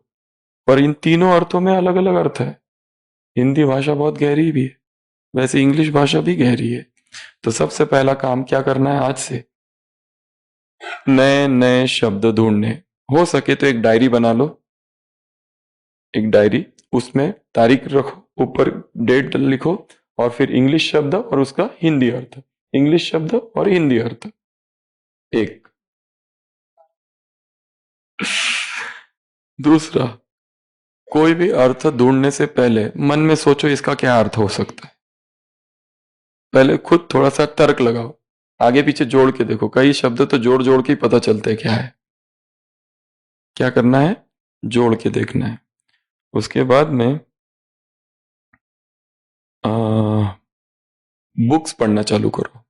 पर इन तीनों अर्थों में अलग अलग अर्थ है। हिंदी भाषा बहुत गहरी भी है, वैसे इंग्लिश भाषा भी गहरी है। तो सबसे पहला काम क्या करना है आज से, नए नए शब्द ढूंढने। हो सके तो एक डायरी बना लो, एक डायरी, उसमें तारीख रखो, ऊपर डेट लिखो, और फिर इंग्लिश शब्द और उसका हिंदी अर्थ, इंग्लिश शब्द और हिंदी अर्थ। एक दूसरा, कोई भी अर्थ ढूंढने से पहले मन में सोचो इसका क्या अर्थ हो सकता है। पहले खुद थोड़ा सा तर्क लगाओ, आगे पीछे जोड़ के देखो। कई शब्द तो जोड़ जोड़ के ही पता चलते हैं क्या है। क्या करना है? जोड़ के देखना है। उसके बाद में बुक्स पढ़ना चालू करो।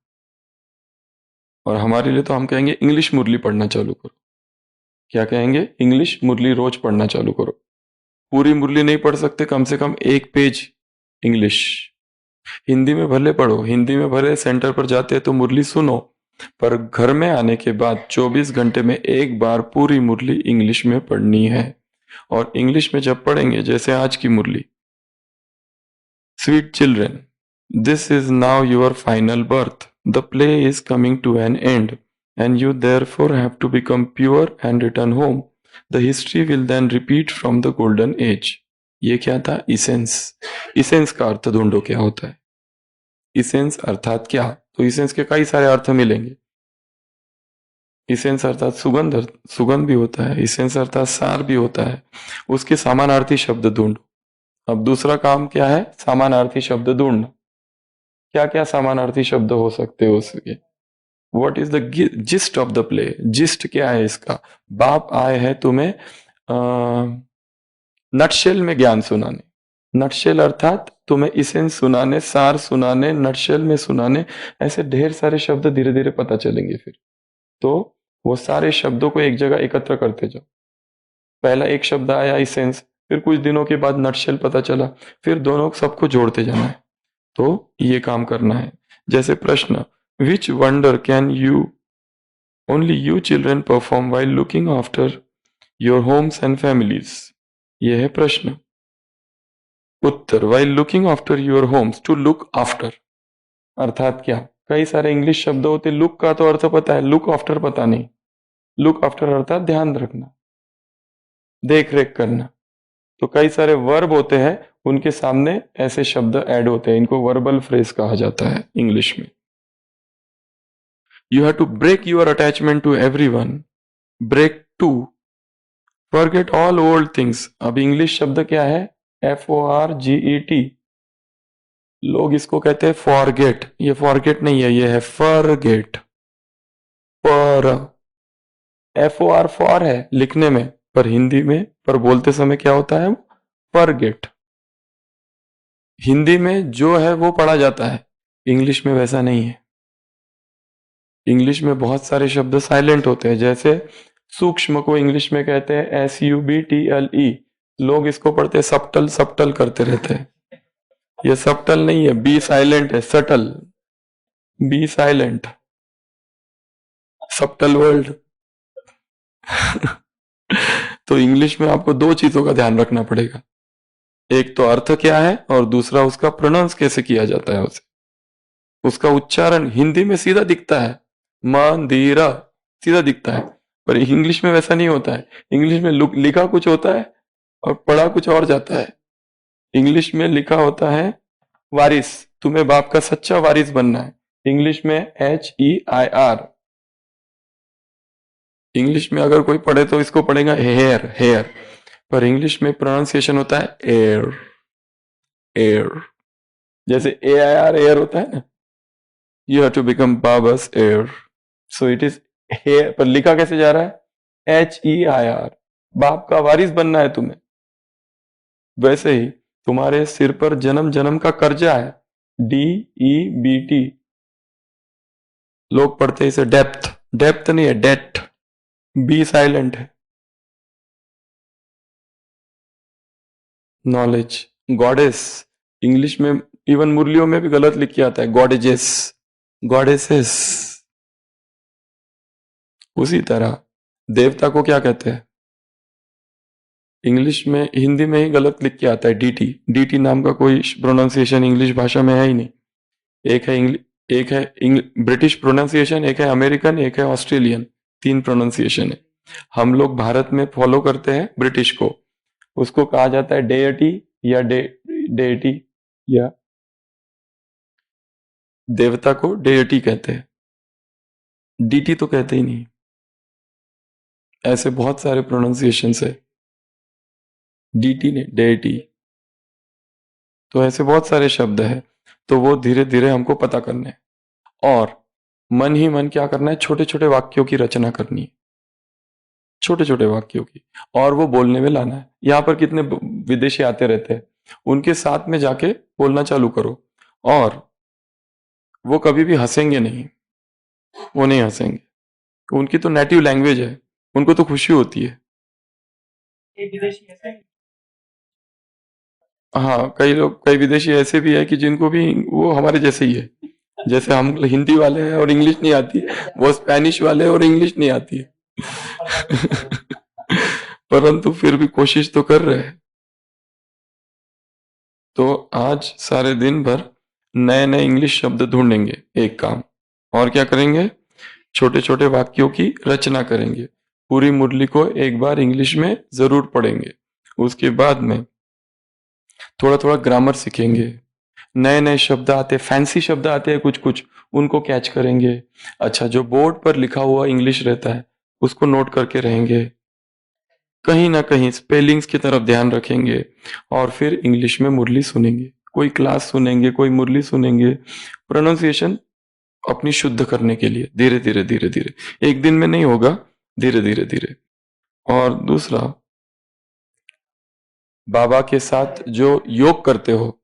और हमारे लिए तो हम कहेंगे इंग्लिश मुरली पढ़ना चालू करो। क्या कहेंगे? इंग्लिश मुरली रोज पढ़ना चालू करो। पूरी मुरली नहीं पढ़ सकते, कम से कम 1 पेज इंग्लिश। हिंदी में भले पढ़ो, हिंदी में भले सेंटर पर जाते हैं तो मुरली सुनो, पर घर में आने के बाद 24 घंटे में एक बार पूरी मुरली इंग्लिश में पढ़नी है। और इंग्लिश में जब पढ़ेंगे, जैसे आज की Murli, sweet children, this is now your final birth, the play is coming to an end and you therefore have to become pure and return home. The history will then repeat from the golden age. ये क्या था? Essence. Essence का अर्थ ढूंढो क्या होता है। Essence अर्थात क्या? तो इसेंस के कई सारे अर्थ मिलेंगे। इसेंस अर्थात सुगंध, सुगंध भी होता है। इसेंस अर्थात सार भी होता है। उसके समानार्थी शब्द ढूंढो। अब दूसरा काम क्या है? समानार्थी शब्द ढूंढना। क्या क्या समानार्थी शब्द हो सकते हो उसके? What is the gist of the play? Gist क्या है इसका? बाप आए हैं तुम्हें नटशेल में ज्ञान सुनाने। नटशेल अर्थात तुम्हें इसेंस सुनाने, सार सुनाने, नटशेल में सुनाने। ऐसे ढेर सारे शब्द धीरे धीरे पता चलेंगे। फिर तो वो सारे शब्दों को एक जगह एकत्र करते जाओ। पहला एक शब्द आया इसेंस, फिर कुछ दिनों के बाद नटशेल पता चला, फिर दोनों सबको जोड़ते जाना है। तो ये काम करना है। जैसे प्रश्न, which wonder can you only you children perform while looking after your homes and families? यह है प्रश्न। उत्तर, while looking after your homes, to look after अर्थात क्या? कई सारे इंग्लिश शब्द होते, लुक का तो अर्थ पता है, लुक आफ्टर पता नहीं। लुक आफ्टर अर्थात ध्यान रखना, देख रेख करना। तो कई सारे वर्ब होते हैं, उनके सामने ऐसे शब्द ऐड होते हैं, इनको वर्बल फ्रेज कहा जाता है इंग्लिश में। You have to break your attachment to everyone, break to, forget all old things. अब इंग्लिश शब्द क्या है? FORGET। लोग इसको कहते हैं फॉरगेट, ये फॉरगेट नहीं है, ये है फॉरगेट। पर FOR फॉर है लिखने में, पर हिंदी में, पर बोलते समय क्या होता है? फॉरगेट। हिंदी में जो है वो पढ़ा जाता है, इंग्लिश में वैसा नहीं है। इंग्लिश में बहुत सारे शब्द साइलेंट होते हैं। जैसे सूक्ष्म को इंग्लिश में कहते हैं SUBTLE, लोग इसको पढ़ते हैं सब्टल, सब्टल करते रहते हैं। ये सब्टल नहीं है, बी साइलेंट है, subtle, B silent, subtle world. तो इंग्लिश में आपको दो चीजों का ध्यान रखना पड़ेगा, एक तो अर्थ क्या है और दूसरा उसका प्रोनाउंस कैसे किया जाता है। उसे, उसका उच्चारण हिंदी में सीधा दिखता है, मंदिरा सीधा दिखता है, पर इंग्लिश में वैसा नहीं होता है। इंग्लिश में लिखा कुछ होता है और पढ़ा कुछ और जाता है। इंग्लिश में लिखा होता है वारिस, तुम्हें बाप का सच्चा वारिस बनना है, इंग्लिश में HEIR। इंग्लिश में अगर कोई पढ़े तो इसको पढ़ेगा हेयर, हेयर, पर इंग्लिश में प्रोनाउंसिएशन होता है एयर, एयर। जैसे AIR एयर होता है ना, you have to become Baba's heir, so it is hair, पर लिखा कैसे जा रहा है? HEIR, बाप का वारिस बनना है तुम्हें। वैसे ही तुम्हारे सिर पर जन्म जन्म का कर्जा है, DEBT। लोग पढ़ते हैं इसे डेप्थ, डेप्थ नहीं है, डेट, बी साइलेंट है। नॉलेज, गॉडेस, इंग्लिश में इवन मुरलियों में भी गलत लिख के आता है, गॉडेजेस, गॉडेसेस। उसी तरह देवता को क्या कहते हैं? इंग्लिश में, हिंदी में ही गलत लिख के आता है, DT। DT नाम का कोई प्रोनाउंसिएशन इंग्लिश भाषा में है ही नहीं। एक है ब्रिटिश प्रोनाउंसिएशन, एक है अमेरिकन, एक है ऑस्ट्रेलियन, 3 प्रोनाउंसिएशन है। हम लोग भारत में फॉलो करते हैं ब्रिटिश को, उसको कहा जाता है डेटी या डेटी, या देवता को डेटी कहते हैं, DT तो कहते ही नहीं। ऐसे बहुत सारे प्रोनाउंसिएशन है, DT ने डेटी। तो ऐसे बहुत सारे शब्द है, तो वो धीरे धीरे हमको पता करने हैं। और मन ही मन क्या करना है? छोटे छोटे वाक्यों की रचना करनी है, छोटे छोटे वाक्यों की, और वो बोलने में लाना है। यहाँ पर कितने विदेशी आते रहते हैं, उनके साथ में जाके बोलना चालू करो, और वो कभी भी हंसेंगे नहीं, वो नहीं हंसेंगे, उनकी तो नेटिव लैंग्वेज है, उनको तो खुशी होती है। हाँ, कई लोग, कई विदेशी ऐसे भी है कि जिनको भी वो हमारे जैसे ही है, जैसे हम हिंदी वाले हैं और इंग्लिश नहीं आती, वो स्पेनिश वाले हैं और इंग्लिश नहीं आती है। परंतु फिर भी कोशिश तो कर रहे हैं। तो आज सारे दिन भर नए नए इंग्लिश शब्द ढूंढेंगे, एक काम। और क्या करेंगे, छोटे छोटे वाक्यों की रचना करेंगे। पूरी मुरली को एक बार इंग्लिश में जरूर पढ़ेंगे। उसके बाद में थोड़ा थोड़ा ग्रामर सीखेंगे। नए नए शब्द आते, फैंसी शब्द आते हैं कुछ कुछ, उनको कैच करेंगे। अच्छा, जो बोर्ड पर लिखा हुआ इंग्लिश रहता है उसको नोट करके रहेंगे। कहीं ना कहीं स्पेलिंग्स की तरफ ध्यान रखेंगे और फिर इंग्लिश में मुरली सुनेंगे। कोई क्लास सुनेंगे, कोई मुरली सुनेंगे, प्रोनाउंसिएशन अपनी शुद्ध करने के लिए धीरे धीरे धीरे धीरे। एक दिन में नहीं होगा, धीरे धीरे धीरे। और दूसरा, बाबा के साथ जो योग करते हो,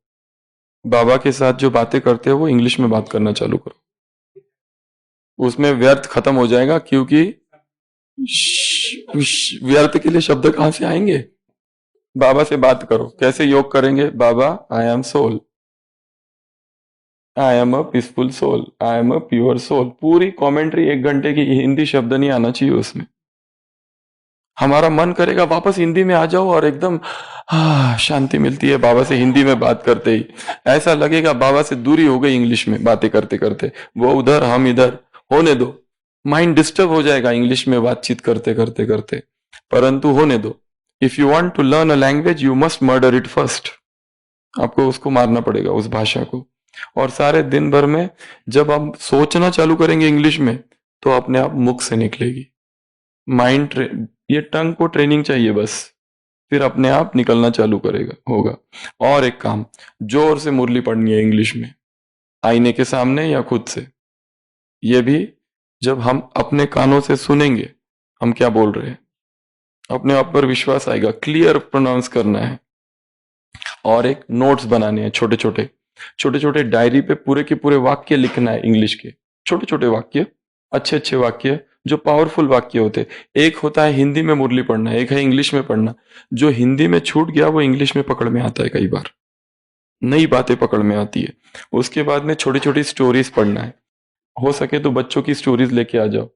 बाबा के साथ जो बातें करते हो, वो इंग्लिश में बात करना चालू करो। उसमें व्यर्थ खत्म हो जाएगा, क्योंकि व्यर्थ के लिए शब्द कहां से आएंगे। बाबा से बात करो। कैसे योग करेंगे, Baba I am soul, I am a peaceful soul, I am a pure soul. पूरी कमेंट्री 1 घंटे की, हिंदी शब्द नहीं आना चाहिए उसमें। हमारा मन करेगा वापस हिंदी में आ जाओ और एकदम शांति मिलती है बाबा से हिंदी में बात करते ही। ऐसा लगेगा बाबा से दूरी हो गई इंग्लिश में बातें करते करते। वो उधर, हम इधर, होने दो। माइंड डिस्टर्ब हो जाएगा इंग्लिश में बातचीत करते करते करते, परंतु होने दो। If you want to learn a language you must murder it first. आपको उसको मारना पड़ेगा, उस भाषा को। और सारे दिन भर में जब हम सोचना चालू करेंगे इंग्लिश में, तो अपने आप मुख से निकलेगी। माइंड, ये टंग को ट्रेनिंग चाहिए बस, फिर अपने आप निकलना चालू करेगा, होगा। और एक काम, जोर से मुरली पढ़नी है इंग्लिश में, आईने के सामने या खुद से। ये भी जब हम अपने कानों से सुनेंगे हम क्या बोल रहे हैं, अपने आप पर विश्वास आएगा। क्लियर प्रोनाउंस करना है। और एक नोट्स बनाने हैं, छोटे छोटे छोटे छोटे डायरी पे पूरे के पूरे वाक्य लिखना है इंग्लिश के। छोटे छोटे वाक्य, अच्छे अच्छे वाक्य, जो पावरफुल वाक्य होते। एक होता है हिंदी में मुरली पढ़ना, एक है इंग्लिश में पढ़ना। जो हिंदी में छूट गया वो इंग्लिश में पकड़ में आता है, कई बार नई बातें पकड़ में आती है। उसके बाद में छोटी छोटी स्टोरीज पढ़ना है। हो सके तो बच्चों की स्टोरीज लेके आ जाओ,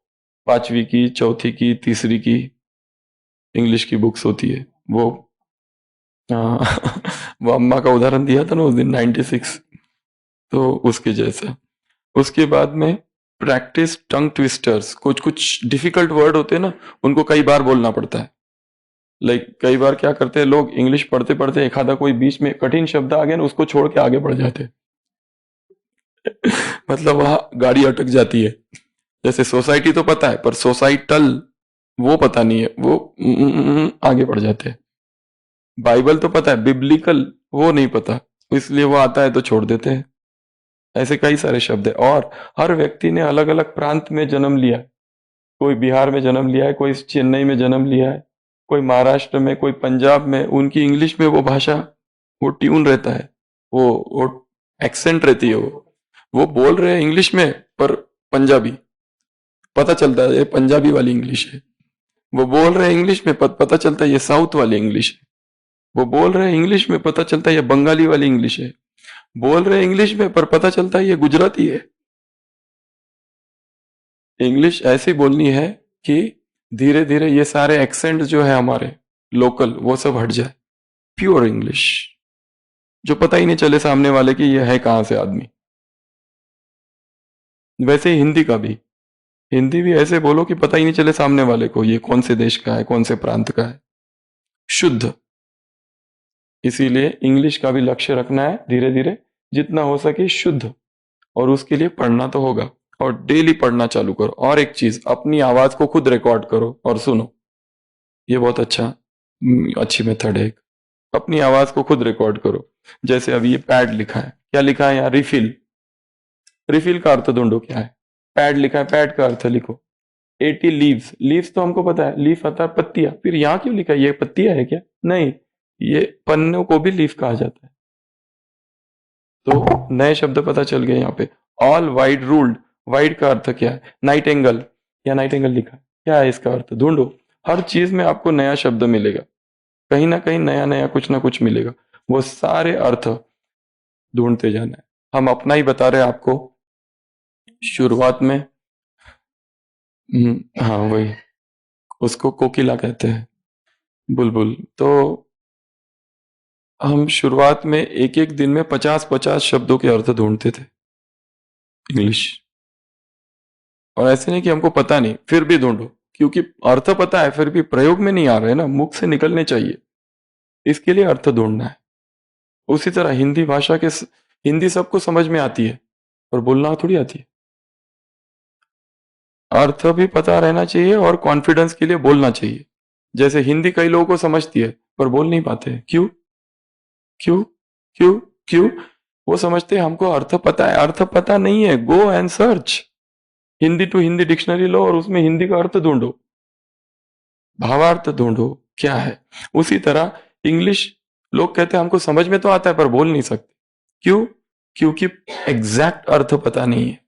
5वीं की, चौथी की, तीसरी की इंग्लिश की बुक्स होती है वो। वो अम्मा का उदाहरण दिया था ना उस दिन, 96, तो उसके जैसा। उसके बाद में प्रैक्टिस टंग ट्विस्टर्स। कुछ कुछ डिफिकल्ट वर्ड होते हैं ना, उनको कई बार बोलना पड़ता है। कई बार क्या करते हैं लोग, इंग्लिश पढ़ते पढ़ते एक आधा कोई बीच में कठिन शब्द आ गया ना, उसको छोड़ के आगे बढ़ जाते हैं। मतलब वहां गाड़ी अटक जाती है। जैसे सोसाइटी तो पता है, पर सोसाइटल वो पता नहीं है, वो आगे बढ़ जाते हैं। बाइबल तो पता है, बिब्लिकल वो नहीं पता, इसलिए वो आता है तो छोड़ देते हैं। ऐसे कई सारे शब्द है। और हर व्यक्ति ने अलग अलग प्रांत में जन्म लिया है। कोई बिहार में जन्म लिया है, कोई चेन्नई में जन्म लिया है, कोई महाराष्ट्र में, कोई पंजाब में। उनकी इंग्लिश में वो भाषा, वो ट्यून रहता है, वो एक्सेंट रहती है। वो बोल रहे हैं इंग्लिश में, पर पंजाबी पता चलता है ये पंजाबी वाली इंग्लिश है। वो बोल रहे हैं इंग्लिश में, पता चलता है ये साउथ वाली इंग्लिश है। वो बोल रहे हैं इंग्लिश में, पता चलता है ये बंगाली वाली इंग्लिश है। बोल रहे हैं इंग्लिश में, पर पता चलता है ये गुजराती है। इंग्लिश ऐसी बोलनी है कि धीरे धीरे ये सारे एक्सेंट जो है हमारे लोकल, वो सब हट जाए। प्योर इंग्लिश, जो पता ही नहीं चले सामने वाले कि ये है कहां से आदमी। वैसे ही हिंदी का भी, हिंदी भी ऐसे बोलो कि पता ही नहीं चले सामने वाले को ये कौन से देश का है, कौन से प्रांत का है। शुद्ध। इसीलिए इंग्लिश का भी लक्ष्य रखना है, धीरे धीरे जितना हो सके शुद्ध। और उसके लिए पढ़ना तो होगा, और डेली पढ़ना चालू करो। और एक चीज, अपनी आवाज को खुद रिकॉर्ड करो और सुनो। ये बहुत अच्छी मेथड है एक। अपनी आवाज को खुद रिकॉर्ड करो। जैसे अभी ये पैड लिखा है, क्या लिखा है यहाँ, रिफिल। रिफिल का अर्थ ढूंढो क्या है। पैड लिखा है, पैड का अर्थ लिखो। 80 लीव्स, लीव्स तो हमको पता है, लीफ आता है पत्तियां। फिर यहाँ क्यों लिखा है, ये पत्तियां है क्या? नहीं, ये पन्नों को भी लीफ कहा जाता है। तो नए शब्द पता चल गए यहाँ पे। ऑल वाइड रूल्ड, वाइड का अर्थ क्या है? नाइट एंगल, या नाइट एंगल लिखा, क्या है इसका अर्थ? ढूंढो। हर चीज में आपको नया शब्द मिलेगा, कहीं ना कहीं नया नया कुछ ना कुछ मिलेगा। वो सारे अर्थ ढूंढते जाना है। हम अपना ही बता रहे हैं आपको, शुरुआत में हाँ वही, उसको कोकिला कहते हैं, बुलबुल। तो हम शुरुआत में एक एक दिन में 50-50 शब्दों के अर्थ ढूंढते थे इंग्लिश। और ऐसे नहीं कि हमको पता नहीं, फिर भी ढूंढो, क्योंकि अर्थ पता है फिर भी प्रयोग में नहीं आ रहे ना, मुख से निकलने चाहिए, इसके लिए अर्थ ढूंढना है। उसी तरह हिंदी भाषा के हिंदी सबको समझ में आती है और बोलना थोड़ी आती है। अर्थ भी पता रहना चाहिए और कॉन्फिडेंस के लिए बोलना चाहिए। जैसे हिंदी कई लोगों को समझती है पर बोल नहीं पाते, क्यों क्यों क्यों क्यों? वो समझते हैं हमको अर्थ पता है, अर्थ पता नहीं है। Go and search, Hindi to Hindi dictionary लो और उसमें हिंदी का अर्थ ढूंढो, भावार्थ ढूंढो क्या है। उसी तरह इंग्लिश लोग कहते हैं हमको समझ में तो आता है पर बोल नहीं सकते, क्यों? क्योंकि एग्जैक्ट अर्थ पता नहीं है।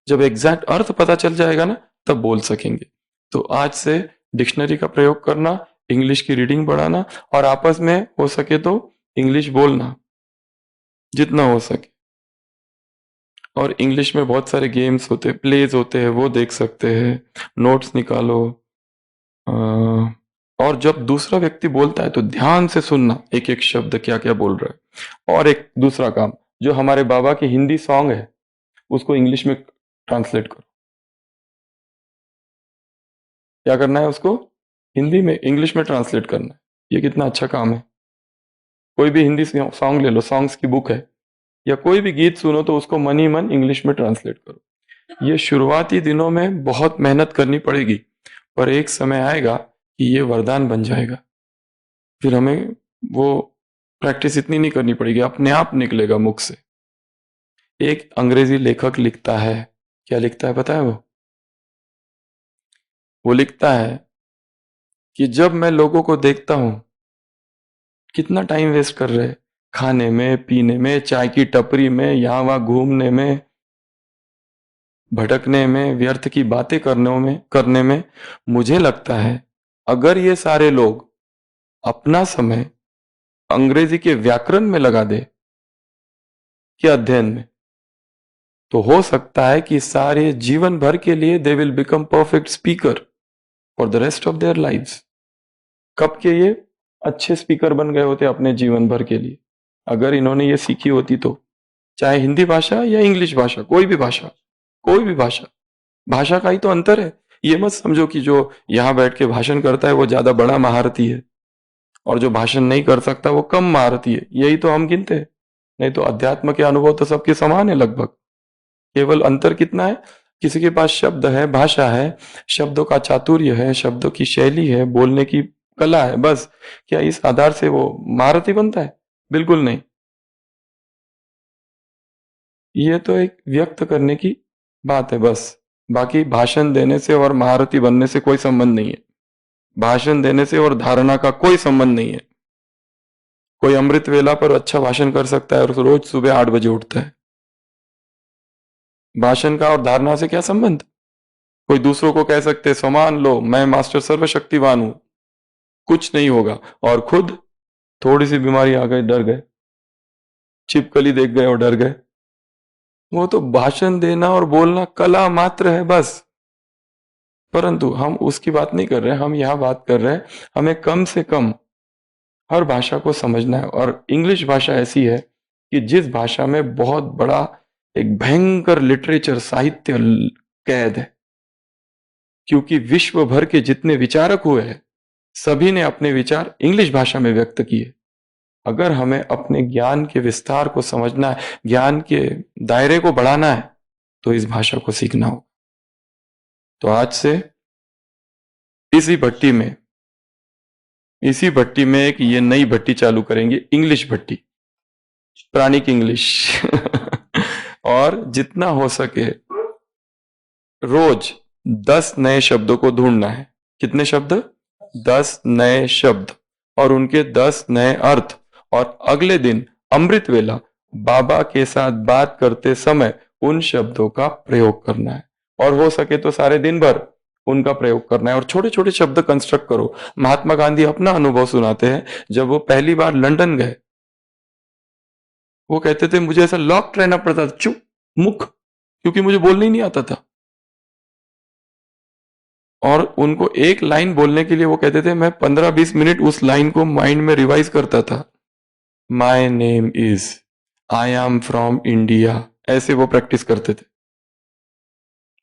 जब एग्जैक्ट अर्थ पता चल जाएगा ना तब बोल सकेंगे। तो आज से डिक्शनरी का प्रयोग करना, इंग्लिश की रीडिंग बढ़ाना और आपस में हो सके तो इंग्लिश बोलना जितना हो सके। और इंग्लिश में बहुत सारे गेम्स होते हैं, प्लेज होते हैं, वो देख सकते हैं, नोट्स निकालो। और जब दूसरा व्यक्ति बोलता है तो ध्यान से सुनना एक एक शब्द क्या क्या बोल रहा है। और एक दूसरा काम, जो हमारे बाबा की हिंदी सॉन्ग है उसको इंग्लिश में ट्रांसलेट करो। क्या करना है? उसको हिंदी में इंग्लिश में ट्रांसलेट करना है। ये कितना अच्छा काम है। कोई भी हिंदी सॉन्ग ले लो, सॉन्ग्स की बुक है, या कोई भी गीत सुनो तो उसको मन ही मन इंग्लिश में ट्रांसलेट करो। ये शुरुआती दिनों में बहुत मेहनत करनी पड़ेगी, पर एक समय आएगा कि ये वरदान बन जाएगा। फिर हमें वो प्रैक्टिस इतनी नहीं करनी पड़ेगी, अपने आप निकलेगा मुख से। एक अंग्रेजी लेखक लिखता है, क्या लिखता है पता है? वो लिखता है कि जब मैं लोगों को देखता हूं कितना टाइम वेस्ट कर रहे हैं, खाने में, पीने में, चाय की टपरी में, यहां वहां घूमने में, भटकने में, व्यर्थ की बातें करने में मुझे लगता है अगर ये सारे लोग अपना समय अंग्रेजी के व्याकरण में लगा दे के अध्ययन में, तो हो सकता है कि सारे जीवन भर के लिए they will become perfect speaker for the rest of their lives. कब के ये अच्छे स्पीकर बन गए होते अपने जीवन भर के लिए, अगर इन्होंने ये सीखी होती तो। चाहे हिंदी भाषा या इंग्लिश भाषा, कोई भी भाषा, कोई भी भाषा, भाषा का ही तो अंतर है। ये मत समझो कि जो यहां बैठ के भाषण करता है वो ज्यादा बड़ा महारथी है और जो भाषण नहीं कर सकता वो कम महारथी है, यही तो हम गिनते हैं। नहीं तो अध्यात्म के अनुभव तो सबके समान है लगभग। केवल अंतर कितना है, किसी के पास शब्द है, भाषा है, शब्दों का चातुर्य है, शब्दों की शैली है, बोलने की कला है, बस। क्या इस आधार से वो महारथी बनता है? बिल्कुल नहीं। ये तो एक व्यक्त करने की बात है बस। बाकी भाषण देने से और महारथी बनने से कोई संबंध नहीं है। भाषण देने से और धारणा का कोई संबंध नहीं है। कोई अमृत वेला पर अच्छा भाषण कर सकता है और रोज सुबह 8 बजे उठता है। भाषण का और धारणा से क्या संबंध? कोई दूसरों को कह सकते हैं समान लो, मैं मास्टर सर्वशक्तिवान हूं, कुछ नहीं होगा, और खुद थोड़ी सी बीमारी आ गई, डर गए, छिपकली देख गए और डर गए। वो तो भाषण देना और बोलना कला मात्र है बस। परंतु हम उसकी बात नहीं कर रहे, हम यहां बात कर रहे हैं हमें कम से कम हर भाषा को समझना है। और इंग्लिश भाषा ऐसी है कि जिस भाषा में बहुत बड़ा एक भयंकर लिटरेचर, साहित्य कैद है, क्योंकि विश्व भर के जितने विचारक हुए हैं सभी ने अपने विचार इंग्लिश भाषा में व्यक्त किए। अगर हमें अपने ज्ञान के विस्तार को समझना है, ज्ञान के दायरे को बढ़ाना है, तो इस भाषा को सीखना होगा। तो आज से इसी भट्टी में एक ये नई भट्टी चालू करेंगे, इंग्लिश भट्टी, प्राणिक इंग्लिश। और जितना हो सके रोज 10 नए शब्दों को ढूंढना है। कितने शब्द? 10 नए शब्द और उनके 10 नए अर्थ। और अगले दिन अमृत वेला बाबा के साथ बात करते समय उन शब्दों का प्रयोग करना है, और हो सके तो सारे दिन भर उनका प्रयोग करना है। और छोटे छोटे शब्द कंस्ट्रक्ट करो। महात्मा गांधी अपना अनुभव सुनाते हैं, जब वो पहली बार लंदन गए, वो कहते थे मुझे ऐसा लॉक रहना पड़ता था, चुप, मुख, क्योंकि मुझे बोलना ही नहीं आता था। और उनको एक लाइन बोलने के लिए वो कहते थे, मैं 15-20 मिनट उस लाइन को माइंड में रिवाइज करता था। My name is, I am from India, ऐसे वो प्रैक्टिस करते थे।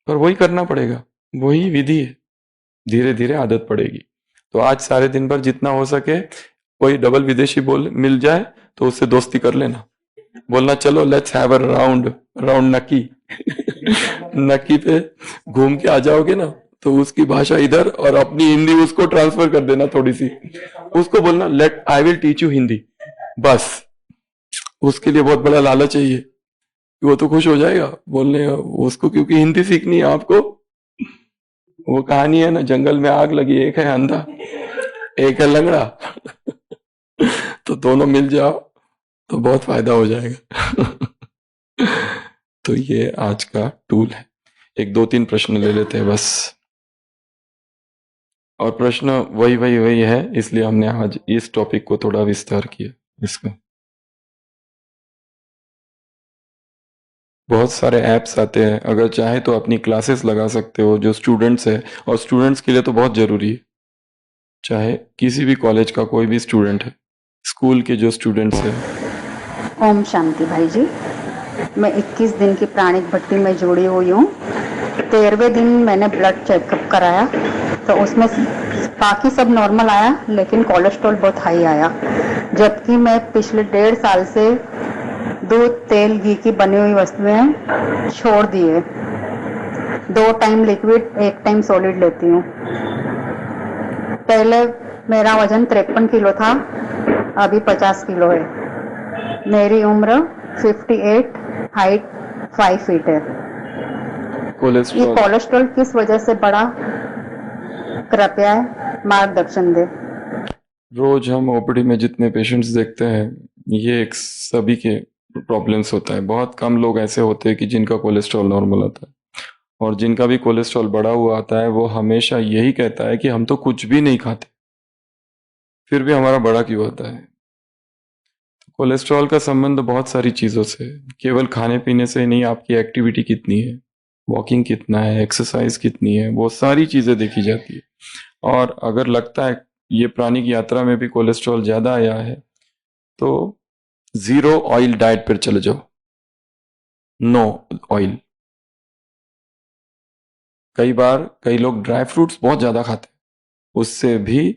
पर वही करना पड़ेगा, वही विधि है, धीरे धीरे आदत पड़ेगी। तो आज सारे दिन भर जितना हो सके कोई डबल विदेशी बोल मिल जाए तो उससे दोस्ती कर लेना, बोलना चलो let's have a round round नक्की नक्की पे घूम के आ जाओगे ना, तो उसकी भाषा इधर और अपनी हिंदी उसको ट्रांसफर कर देना थोड़ी सी, उसको बोलना let I will teach you Hindi, बस। उसके लिए बहुत बड़ा लालच चाहिए, वो तो खुश हो जाएगा बोलने उसको, क्योंकि हिंदी सीखनी है आपको। वो कहानी है ना, जंगल में आग लगी, एक है अंधा एक है लंगड़ा तो दोनों मिल जाओ तो बहुत फायदा हो जाएगा तो ये आज का टूल है। एक 2-3 प्रश्न ले लेते हैं बस, और प्रश्न वही है, इसलिए हमने आज इस टॉपिक को थोड़ा विस्तार किया। इसका बहुत सारे ऐप्स आते हैं, अगर चाहे तो अपनी क्लासेस लगा सकते हो जो स्टूडेंट्स है, और स्टूडेंट्स के लिए तो बहुत जरूरी है, चाहे किसी भी कॉलेज का कोई भी स्टूडेंट है, स्कूल के जो स्टूडेंट्स है। ओम शांति भाई जी, मैं 21 दिन की प्राणिक भट्टी में जुड़ी हुई हूँ। 13वें दिन मैंने ब्लड चेकअप कराया तो उसमें बाकी सब नॉर्मल आया, लेकिन कोलेस्ट्रॉल बहुत हाई आया, जबकि मैं पिछले 1.5 साल से दूध, तेल, घी की बनी हुई वस्तुएं छोड़ दी है। 2 टाइम लिक्विड, 1 टाइम सॉलिड लेती हूँ। पहले मेरा वजन 53 किलो था, अभी 50 किलो है। मेरी उम्र 58, हाइट 5 फीट है। ये कोलेस्ट्रॉल किस वजह से बढ़ा, कृपया मार्गदर्शन दे। रोज हम ओपीडी में जितने पेशेंट्स देखते हैं, ये एक सभी के प्रॉब्लम्स होता है। बहुत कम लोग ऐसे होते हैं कि जिनका कोलेस्ट्रॉल नॉर्मल आता है, और जिनका भी कोलेस्ट्रॉल बढ़ा हुआ आता है वो हमेशा यही कहता है कि हम तो कुछ भी नहीं खाते फिर भी हमारा बढ़ा क्यों होता है। कोलेस्ट्रॉल का संबंध बहुत सारी चीज़ों से, केवल खाने पीने से नहीं, आपकी एक्टिविटी कितनी है, वॉकिंग कितना है, एक्सरसाइज कितनी है, वो सारी चीज़ें देखी जाती है। और अगर लगता है ये प्राणिक यात्रा में भी कोलेस्ट्रॉल ज़्यादा आया है तो 0 ऑयल डाइट पर चले जाओ, नो ऑयल। कई बार कई लोग ड्राई फ्रूट्स बहुत ज़्यादा खाते हैं, उससे भी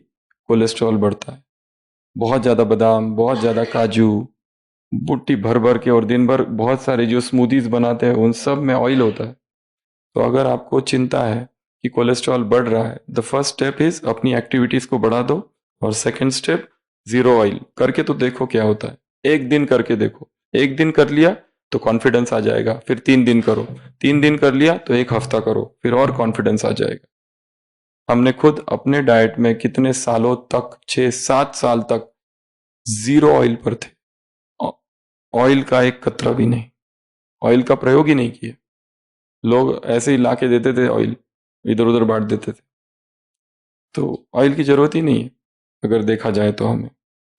कोलेस्ट्रॉल बढ़ता है। बहुत ज़्यादा बादाम, बहुत ज़्यादा काजू, बुट्टी भर भर के, और दिन भर बहुत सारे जो स्मूदीज बनाते हैं उन सब में ऑयल होता है। तो अगर आपको चिंता है कि कोलेस्ट्रॉल बढ़ रहा है, द फर्स्ट स्टेप इज अपनी एक्टिविटीज को बढ़ा दो, और सेकंड स्टेप 0 ऑयल करके तो देखो क्या होता है। 1 दिन करके देखो, 1 दिन कर लिया तो कॉन्फिडेंस आ जाएगा, फिर 3 दिन करो, 3 दिन कर लिया तो 1 हफ्ता करो, फिर और कॉन्फिडेंस आ जाएगा। हमने खुद अपने डाइट में कितने सालों तक, 6-7 साल तक 0 ऑयल पर थे, ऑयल का एक कतरा भी नहीं, ऑयल का प्रयोग ही नहीं किया। लोग ऐसे ही लाके देते थे, ऑयल इधर उधर बांट देते थे। तो ऑयल की जरूरत ही नहीं है अगर देखा जाए तो हमें।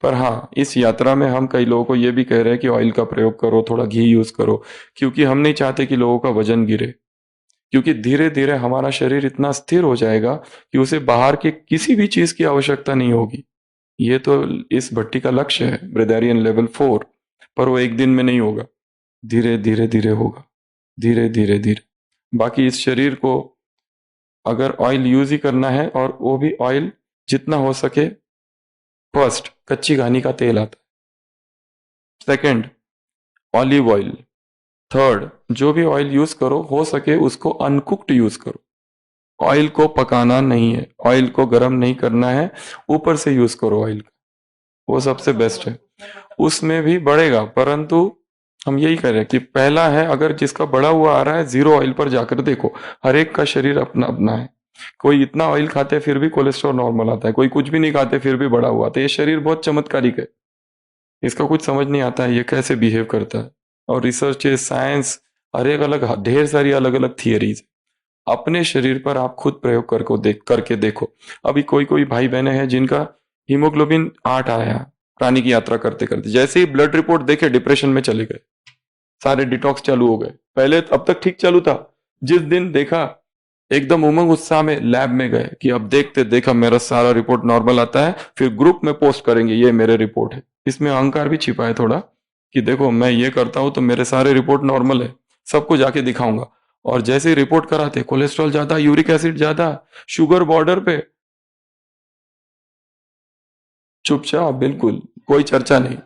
पर हाँ, इस यात्रा में हम कई लोगों को ये भी कह रहे हैं कि ऑयल का प्रयोग करो, थोड़ा घी यूज करो, क्योंकि हम नहीं चाहते कि लोगों का वजन गिरे। क्योंकि धीरे धीरे हमारा शरीर इतना स्थिर हो जाएगा कि उसे बाहर के किसी भी चीज की आवश्यकता नहीं होगी। ये तो इस भट्टी का लक्ष्य है, ब्रेदारियन लेवल 4, पर वो 1 दिन में नहीं होगा, धीरे धीरे धीरे होगा, धीरे धीरे धीरे। बाकी इस शरीर को अगर ऑयल यूज ही करना है, और वो भी ऑयल जितना हो सके, फर्स्ट कच्ची घानी का तेल आता है, सेकंड ऑलिव ऑयल, थर्ड जो भी ऑयल यूज करो हो सके उसको अनकुक्ड यूज करो। ऑयल को पकाना नहीं है, ऑयल को गर्म नहीं करना है, ऊपर से यूज करो ऑयल का, वो सबसे बेस्ट है। उसमें भी बढ़ेगा, परंतु हम यही कह रहे हैं कि पहला है, अगर जिसका बढ़ा हुआ आ रहा है 0 ऑयल पर जाकर देखो। हर एक का शरीर अपना अपना है, कोई इतना ऑयल खाते हैं फिर भी कोलेस्ट्रॉल नॉर्मल आता है, कोई कुछ भी नहीं खाते फिर भी बढ़ा हुआ आता है। ये शरीर बहुत चमत्कारिक है, इसका कुछ समझ नहीं आता है ये कैसे बिहेव करता है। और रिसर्च है, साइंस, हर एक अलग, ढेर सारी अलग अलग थियरीज। अपने शरीर पर आप खुद प्रयोग करके देखो। अभी कोई कोई भाई बहने हैं जिनका हीमोग्लोबिन 8 आया प्राणी की यात्रा करते करते, जैसे ही ब्लड रिपोर्ट देखे डिप्रेशन में चले गए। सारे डिटॉक्स चालू हो गए। पहले अब तक ठीक चालू था, जिस दिन देखा एकदम उमंग उत्साह में लैब में गए कि अब देखते देखा मेरा सारा रिपोर्ट नॉर्मल आता है, फिर ग्रुप में पोस्ट करेंगे ये मेरे रिपोर्ट है। इसमें अहंकार भी छिपा है थोड़ा कि देखो मैं ये करता हूं तो मेरे सारे रिपोर्ट नॉर्मल है, सबको जाके दिखाऊंगा। और जैसे ही रिपोर्ट कराते कोलेस्ट्रॉल ज्यादा, यूरिक एसिड ज्यादा, शुगर बॉर्डर पे, चुपचाप बिल्कुल कोई चर्चा नहीं,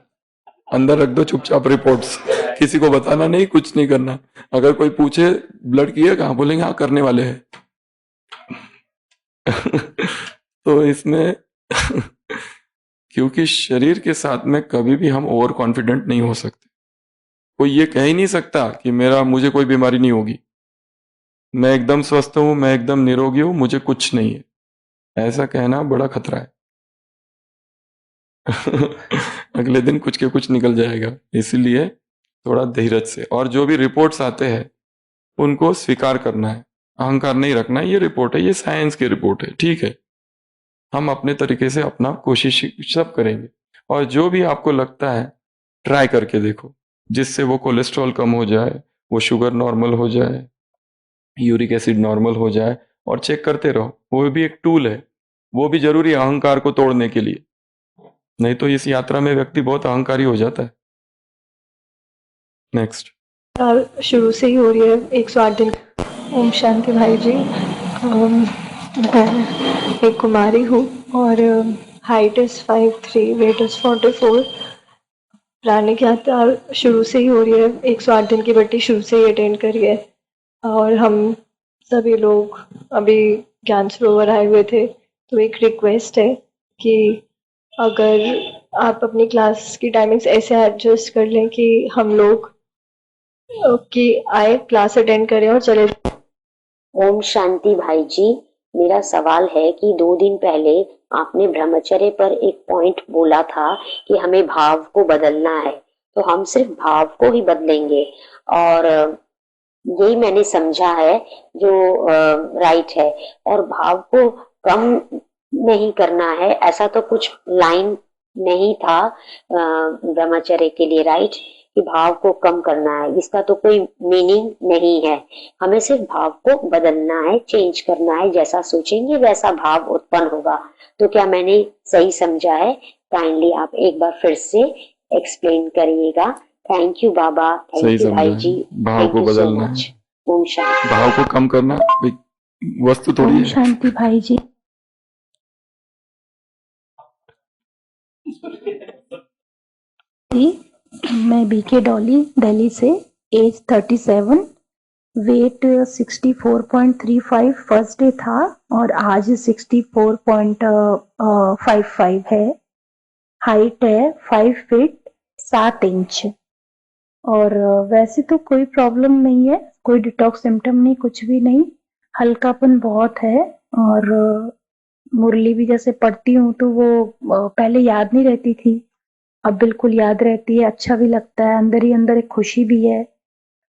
अंदर रख दो चुपचाप रिपोर्ट्स, किसी को बताना नहीं, कुछ नहीं करना। अगर कोई पूछे ब्लड की है कहाँ, बोलेंगे हाँ करने वाले हैं। तो इसमें क्योंकि शरीर के साथ में कभी भी हम ओवर कॉन्फिडेंट नहीं हो सकते। कोई ये कह ही नहीं सकता कि मुझे कोई बीमारी नहीं होगी, मैं एकदम स्वस्थ हूं, मैं एकदम निरोगी हूं, मुझे कुछ नहीं है, ऐसा कहना बड़ा खतरा है। अगले दिन कुछ के कुछ निकल जाएगा। इसीलिए थोड़ा धीरज से, और जो भी रिपोर्ट्स आते हैं उनको स्वीकार करना है, अहंकार नहीं रखना है। ये रिपोर्ट है, ये साइंस की रिपोर्ट है, ठीक है, हम अपने तरीके से अपना कोशिश सब करेंगे। और जो भी आपको लगता है ट्राई करके देखो, जिससे वो कोलेस्ट्रॉल कम हो जाए, वो शुगर नॉर्मल हो जाए, यूरिक एसिड नॉर्मल हो जाए, और चेक करते रहो। वो भी एक टूल है, वो भी जरूरी है अहंकार को तोड़ने के लिए, नहीं तो इस यात्रा में व्यक्ति बहुत अहंकारी हो जाता है। नेक्स्ट। शुरू से ही हो रही है 108 दिन। ओम शांति भाई जी। मैं एक कुमारी हूँ और हाइट इज़ 5'3", वेट इज़ 44। प्राणिक यात्रा शुरू से ही हो रही है, 108 दिन की बट्टी शुरू से ही अटेंड करी है। और हम सभी लोग अभी ज्ञान सरोवर आए हुए थे, तो एक रिक्वेस्ट है कि अगर आप अपनी क्लास की टाइमिंग्स ऐसे एडजस्ट कर लें कि हम लोग कि आए, क्लास अटेंड करें और चले। ओम शांति भाई जी, मेरा सवाल है कि 2 दिन पहले आपने ब्रह्मचर्य पर एक पॉइंट बोला था कि हमें भाव को बदलना है, तो हम सिर्फ भाव को ही बदलेंगे, और यही मैंने समझा है जो राइट है, और भाव को कम नहीं करना है, ऐसा तो कुछ लाइन नहीं था ब्रह्मचर्य के लिए, राइट, कि भाव को कम करना है, इसका तो कोई मीनिंग नहीं है। हमें सिर्फ भाव को बदलना है, चेंज करना है, जैसा सोचेंगे वैसा भाव उत्पन्न होगा। तो क्या मैंने सही समझा है? काइंडली आप एक बार फिर से एक्सप्लेन करिएगा। Thank you Baba, thank you भाई जी, भाव को बदलना है, ओम शांति। भाव को कम करना वस्तु थोड़ी है। शांति भाई जी। मैं बीके डॉली, दिल्ली से, एज 37, वेट 64.35 फर्स्ट डे था और आज 64.55 है। हाइट है 5 फीट 7 इंच। और वैसे तो कोई प्रॉब्लम नहीं है, कोई डिटॉक्स सिम्टम नहीं, कुछ भी नहीं, हल्कापन बहुत है। और मुरली भी जैसे पढ़ती हूँ तो वो पहले याद नहीं रहती थी, अब बिल्कुल याद रहती है, अच्छा भी लगता है, अंदर ही अंदर एक खुशी भी है।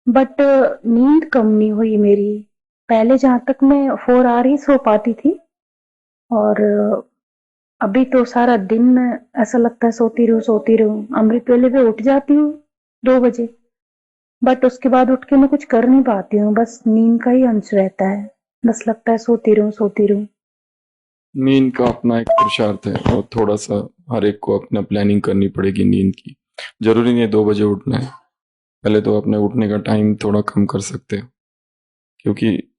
बट नींद कम नहीं हुई मेरी। पहले जहां तक मैं 4 आवर ही सो पाती थी, और अभी तो सारा दिन ऐसा लगता है सोती रहूं। अमृत वेले पे उठ जाती हूँ 2 बजे, बट उसके बाद उठ के मैं कुछ कर नहीं पाती हूँ, बस नींद का ही अंश रहता है, बस लगता है सोती रहूं। नींद का अपना एक पुरुषार्थ है, और थोड़ा सा हर एक को अपना प्लानिंग करनी पड़ेगी नींद की। जरूरी नहीं है 2 बजे उठना है, पहले तो अपने उठने का टाइम थोड़ा कम कर सकते हो, क्योंकि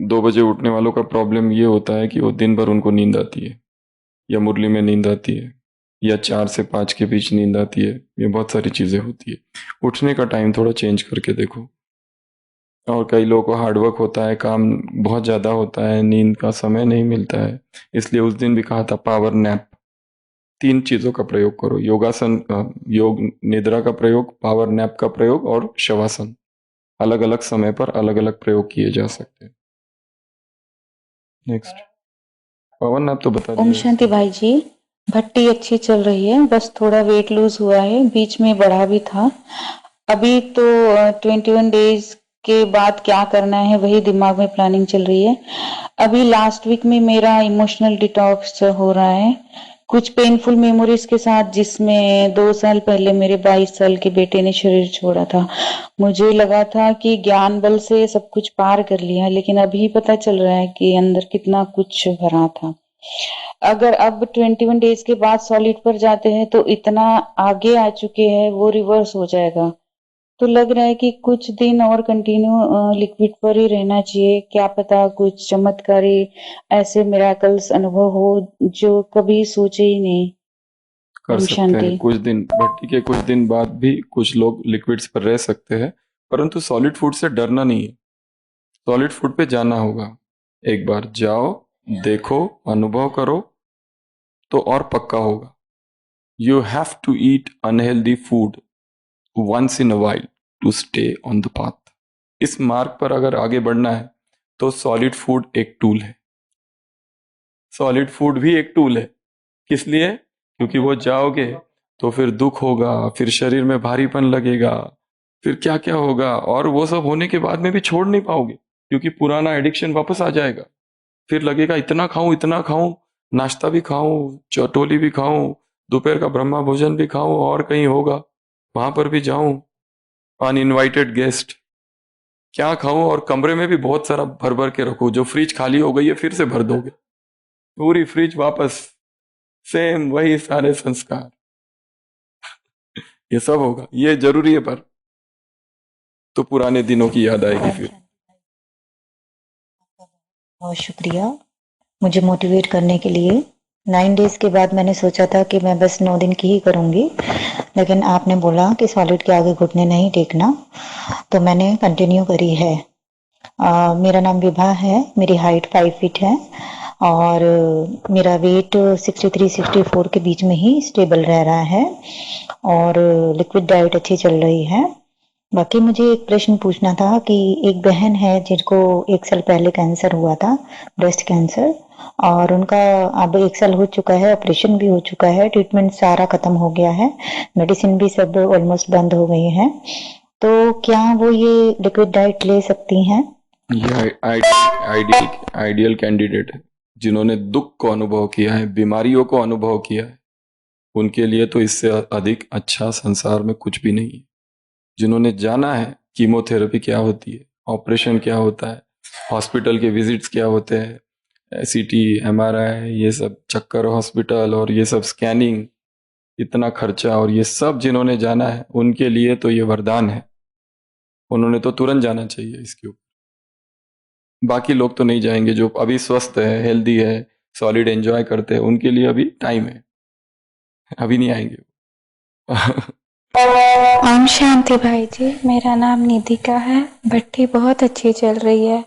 2 बजे उठने वालों का प्रॉब्लम ये होता है कि वो दिन भर उनको नींद आती है, या मुरली में नींद आती है, या 4 से 5 के बीच नींद आती है, ये बहुत सारी चीजें होती है। उठने का टाइम थोड़ा चेंज करके देखो। और कई लोगों को हार्डवर्क होता है, काम बहुत ज्यादा होता है, नींद का समय नहीं मिलता है, इसलिए उस दिन भी कहा था पावर नैप। 3 चीजों का प्रयोग करो, योगासन, योग निद्रा का प्रयोग, पावर नैप का प्रयोग और शवासन। अलग अलग समय पर अलग अलग प्रयोग किए जा सकते हैं। नेक्स्ट। पावर नैप तो बता ओम दिया। शांति भाई जी, भट्टी अच्छी चल रही है, बस थोड़ा वेट लूज हुआ है, बीच में बढ़ा भी था। अभी तो 21 डेज के बाद क्या करना है वही दिमाग में प्लानिंग चल रही है। अभी लास्ट वीक में मेरा इमोशनल डिटॉक्स हो रहा है, कुछ पेनफुल मेमोरीज के साथ, जिसमें 2 साल पहले मेरे 22 साल के बेटे ने शरीर छोड़ा था। मुझे लगा था कि ज्ञान बल से सब कुछ पार कर लिया, लेकिन अभी पता चल रहा है कि अंदर कितना कुछ भरा था। अगर अब 21 डेज के बाद सॉलिड पर जाते हैं तो इतना आगे आ चुके हैं, वो रिवर्स हो जाएगा। तो लग रहा है कि कुछ दिन और कंटिन्यू लिक्विड पर ही रहना चाहिए। क्या पता कुछ चमत्कारी ऐसे मिराकल्स अनुभव हो जो कभी सोचे ही नहीं। कर ओम सकते शांति। हैं कुछ दिन, भट्टी के कुछ दिन बाद भी कुछ लोग लिक्विड्स पर रह सकते हैं, परंतु सॉलिड फूड से डरना नहीं है। सॉलिड फूड पे जाना होगा। एक बार जाओ, देखो, अनुभव करो तो और पक्का होगा। You have to eat unhealthy food once in a while to stay on the path. इस मार्ग पर अगर आगे बढ़ना है तो सॉलिड फूड एक टूल है। सॉलिड फूड भी एक टूल है। किस लिए? क्योंकि वो जाओगे तो फिर दुख होगा, फिर शरीर में भारीपन लगेगा, फिर क्या क्या होगा, और वो सब होने के बाद में भी छोड़ नहीं पाओगे क्योंकि पुराना एडिक्शन वापस आ जाएगा। फिर लगेगा इतना खाऊं, नाश्ता भी खाऊं, चटोली भी खाऊं, दोपहर का ब्रह्मा भोजन भी खाऊं, और कहीं होगा वहां पर भी जाऊं, अनइनवाइटेड गेस्ट, क्या खाऊं, और कमरे में भी बहुत सारा भर भर के रखो। जो फ्रिज खाली हो गई है फिर से भर दोगे, पूरी फ्रिज वापस, सेम वही सारे संस्कार। ये सब होगा, ये जरूरी है, पर तो पुराने दिनों की याद आएगी फिर। बहुत शुक्रिया मुझे मोटिवेट करने के लिए। 9 डेज के बाद मैंने सोचा था कि मैं बस 9 दिन की ही करूंगी, लेकिन आपने बोला कि सॉलिड के आगे घुटने नहीं टेकना, तो मैंने कंटिन्यू करी है। मेरा नाम विभा है, मेरी हाइट 5 फीट है और मेरा वेट 63-64 के बीच में ही स्टेबल रह रहा है और लिक्विड डाइट अच्छी चल रही है। बाकी मुझे एक प्रश्न पूछना था कि एक बहन है जिनको 1 साल पहले कैंसर हुआ था, ब्रेस्ट कैंसर, और उनका अब 1 साल हो चुका है, ऑपरेशन भी हो चुका है, ट्रीटमेंट सारा खत्म हो गया है, मेडिसिन भी सब ऑलमोस्ट बंद हो गई है। तो क्या वो ये लिक्विड डाइट ले सकती हैं? ये आइडियल कैंडिडेट है। जिन्होंने दुख को अनुभव किया है, बीमारियों को अनुभव किया है, उनके लिए तो इससे अधिक अच्छा संसार में कुछ भी नहीं है। जिन्होंने जाना है कीमोथेरेपी क्या होती है, ऑपरेशन क्या होता है, हॉस्पिटल के विजिट्स क्या होते हैं, सीटी, एमआरआई, ये सब चक्कर हॉस्पिटल और ये सब स्कैनिंग, इतना खर्चा, और ये सब जिन्होंने जाना है उनके लिए तो ये वरदान है। उन्होंने तो तुरंत जाना चाहिए इसके ऊपर। बाकी लोग तो नहीं जाएंगे। जो अभी स्वस्थ है, हेल्दी है, सॉलिड एंजॉय करते हैं, उनके लिए अभी टाइम है, अभी नहीं आएंगे। ओम शांति भाई जी, मेरा नाम निधिका है। भट्टी बहुत अच्छी चल रही है।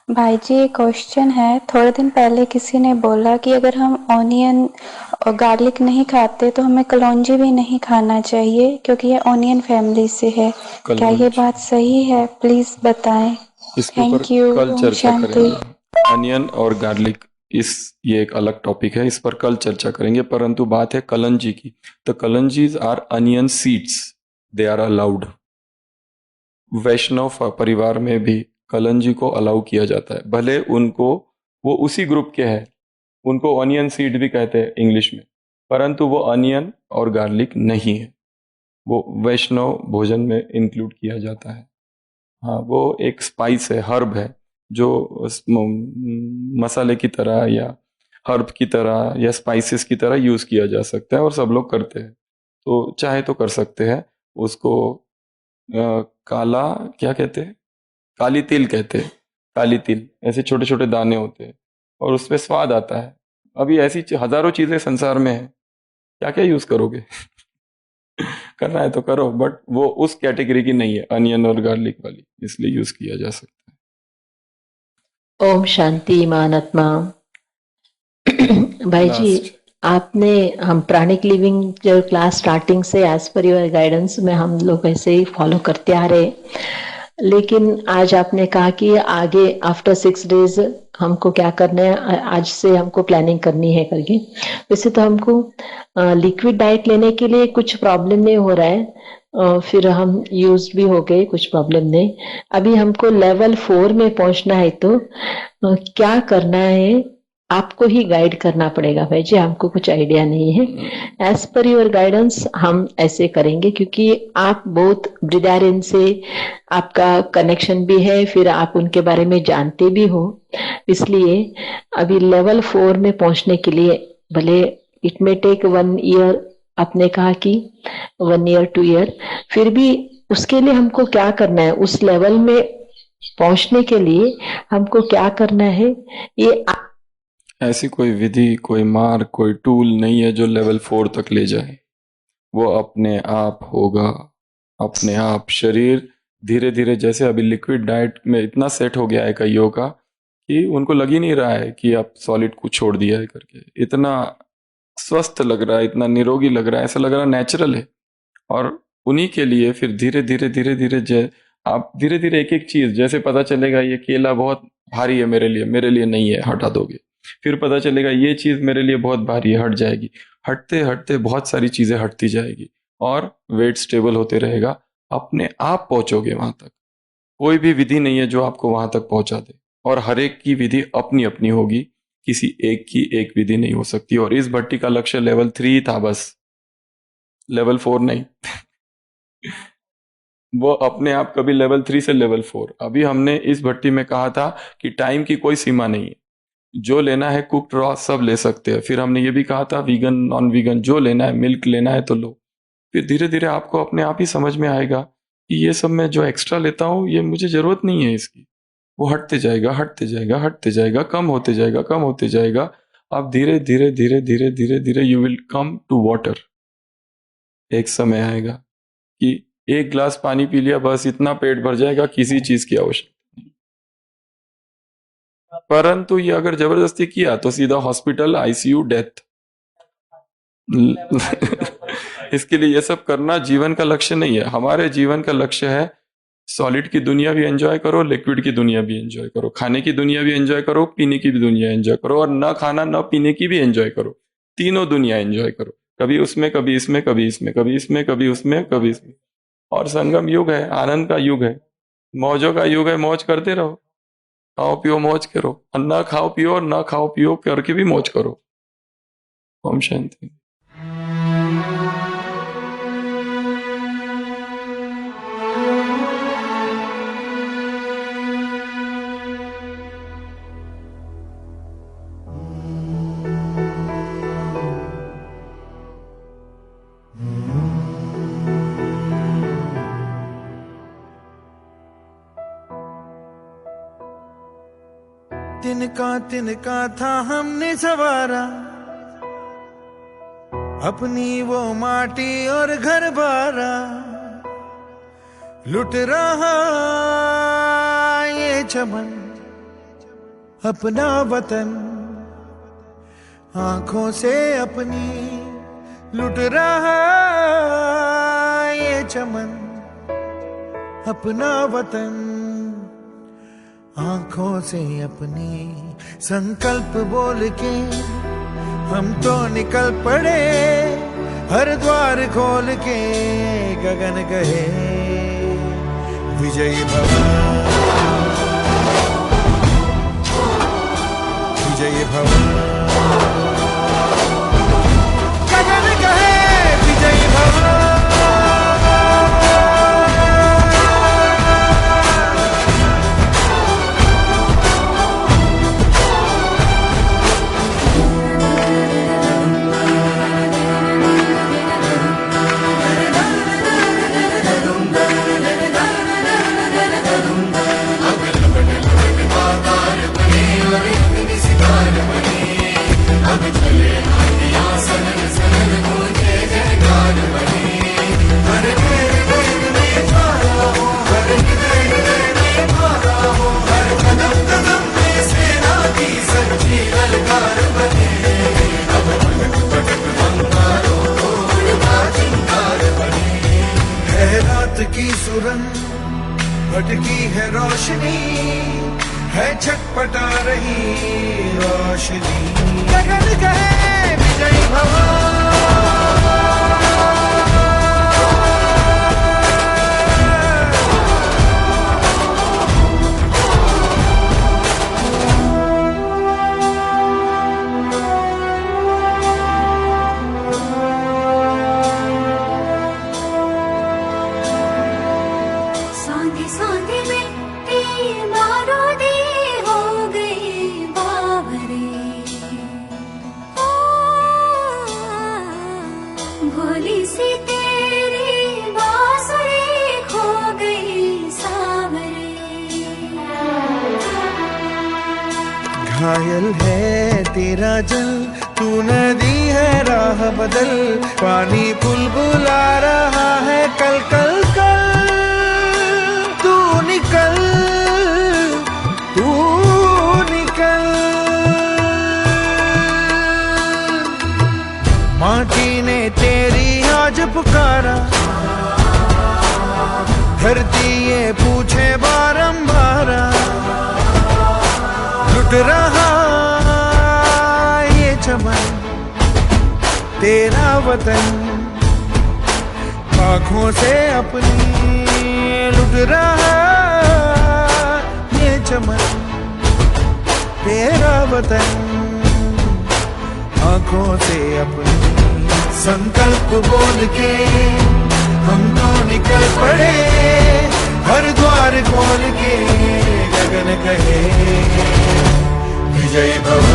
भाई जी एक क्वेश्चन है, थोड़े दिन पहले किसी ने बोला कि अगर हम ऑनियन और गार्लिक नहीं खाते तो हमें कलौंजी भी नहीं खाना चाहिए क्योंकि ये ऑनियन फैमिली से है। क्या ये बात सही है? प्लीज बताएं। Thank you. कल ओम चर्चा शांति। करेंगे। अनियन और गार्लिक, ये एक अलग टॉपिक है, इस पर कल चर्चा करेंगे। परंतु बात है कलंजी की, तो kalonjis are onion seeds, they are allowed. Vaishnav परिवार में भी कलंजी को अलाउ किया जाता है, भले उनको, वो उसी ग्रुप के हैं, उनको ऑनियन सीड भी कहते हैं इंग्लिश में, परंतु वो अनियन और गार्लिक नहीं है, वो वैष्णव भोजन में इंक्लूड किया जाता है। हाँ, वो एक स्पाइस है, हर्ब है, जो मसाले की तरह या हर्ब की तरह या स्पाइसेस की तरह यूज किया जा सकता है, और सब लोग करते हैं। तो चाहे तो कर सकते हैं उसको। काला क्या कहते हैं, काली तिल कहते हैं। काली तिल, ऐसे छोटे छोटे दाने होते हैं और उसमें स्वाद आता है। अभी ऐसी हजारों चीजें संसार में है, क्या क्या यूज करोगे? करना है तो करो, बट वो उस कैटेगरी की नहीं है, अनियन और गार्लिक वाली, इसलिए यूज किया जा सकता है। ओम शांति मानात्मा। भाई जी, आपने, हम प्राणिक लिविंग जो क्लास स्टार्टिंग से एज पर योर गाइडेंस में हम लोग ऐसे ही फॉलो करते आ रहे, लेकिन आज आपने कहा कि आगे आफ्टर 6 डेज हमको क्या करना है, आज से हमको प्लानिंग करनी है करके। वैसे तो हमको लिक्विड डाइट लेने के लिए कुछ प्रॉब्लम नहीं हो रहा है, फिर हम यूज भी हो गए, कुछ प्रॉब्लम नहीं। अभी हमको लेवल 4 में पहुंचना है, तो क्या करना है आपको ही गाइड करना पड़ेगा भाई जी, हमको कुछ आइडिया नहीं है। एज पर योर गाइडेंस हम ऐसे करेंगे, क्योंकि आप बहुत ब्रिदारियन से आपका कनेक्शन भी है, फिर आप उनके बारे में जानते भी हो। इसलिए अभी लेवल 4 में पहुंचने के लिए भले इट मे टेक 1 ईयर, आपने कहा कि 1 ईयर 2 ईयर, फिर भी उसके लिए हमको क्या करना है, उस लेवल में पहुंचने के लिए हमको क्या करना है, ये ऐसी कोई विधि, कोई मार्ग, कोई टूल नहीं है जो लेवल 4 तक ले जाए। वो अपने आप होगा, अपने आप। शरीर धीरे धीरे, जैसे अभी लिक्विड डाइट में इतना सेट हो गया है कईयों का कि उनको लग ही नहीं रहा है कि आप सॉलिड को छोड़ दिया है करके। इतना स्वस्थ लग रहा है, इतना निरोगी लग रहा है, ऐसा लग रहा है नेचुरल है। और उन्हीं के लिए फिर धीरे धीरे धीरे धीरे आप धीरे धीरे एक एक चीज, जैसे पता चलेगा ये केला बहुत भारी है मेरे लिए नहीं है, हटा दोगे। फिर पता चलेगा ये चीज मेरे लिए बहुत भारी है, हट जाएगी। हटते हटते बहुत सारी चीजें हटती जाएगी और वेट स्टेबल होते रहेगा। अपने आप पहुंचोगे वहां तक। कोई भी विधि नहीं है जो आपको वहां तक पहुंचा दे, और हर एक की विधि अपनी अपनी होगी, किसी एक की एक विधि नहीं हो सकती। और इस भट्टी का लक्ष्य लेवल 3 था, बस लेवल 4 नहीं। वो अपने आप कभी लेवल 3 से लेवल 4। अभी हमने इस भट्टी में कहा था कि टाइम की कोई सीमा नहीं है, जो लेना है कुक्ड रॉ सब ले सकते हैं। फिर हमने ये भी कहा था वीगन नॉन वीगन, जो लेना है, मिल्क लेना है तो लो। फिर धीरे धीरे आपको अपने आप ही समझ में आएगा कि ये सब मैं जो एक्स्ट्रा लेता हूँ ये मुझे जरूरत नहीं है इसकी। वो हटते जाएगा, हटते जाएगा, हटते जाएगा, कम होते जाएगा, कम होते जाएगा। आप धीरे धीरे धीरे धीरे धीरे धीरे you will come to water. एक समय आएगा कि 1 गिलास पानी पी लिया, बस इतना पेट भर जाएगा, किसी चीज की आवश्यकता नहीं। परंतु ये अगर जबरदस्ती किया तो सीधा हॉस्पिटल, आईसीयू, डेथ। इसके लिए ये सब करना जीवन का लक्ष्य नहीं है। हमारे जीवन का लक्ष्य है सॉलिड की दुनिया भी एंजॉय करो, लिक्विड की दुनिया भी एंजॉय करो, खाने की दुनिया भी एंजॉय करो, पीने की भी दुनिया एंजॉय करो, और न खाना न पीने की भी एंजॉय करो। तीनों दुनिया एंजॉय करो, कभी उसमें, कभी इसमें, कभी इसमें, कभी इसमें, कभी उसमें, कभी इसमें। और संगम युग है, आनंद का युग है, मौजों का युग है। मौज करते रहो, खाओ पियो मौज करो, और ना खाओ पियो और ना खाओ पियो करके भी मौज करो। ओम शांति। तिनका था हमने सवारा, अपनी वो माटी और घर बारा। लुट रहा ये चमन अपना वतन, आंखों से अपनी लुट रहा ये चमन अपना वतन, आंखों से अपनी। संकल्प बोल के हम तो निकल पड़े, हर द्वार खोल के गगन गए। विजयी भव, विजयी भव, गगन गए विजयी भव। की सुरंग भटकी है रोशनी, है छटपटा रही रोशनी। गगन कहे विजयी भव। घायल है तेरा जल, तू नदी है राह बदल, पानी बुलबुला रहा है कल कल कल। तू निकल, तू निकल। माटी ने तेरी आज पुकारा, धरती ये पूछे बारंबार, लुट रहा ये चमन तेरा वतन, आँखों से अपनी लुट रहा ये चमन तेरा वतन, आँखों से अपनी। संकल्प बोल के हम तो निकल पड़े, हर द्वार खोल के गगन कहे विजय भव।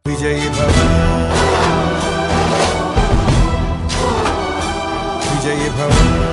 विजयी भव, विजयी भव।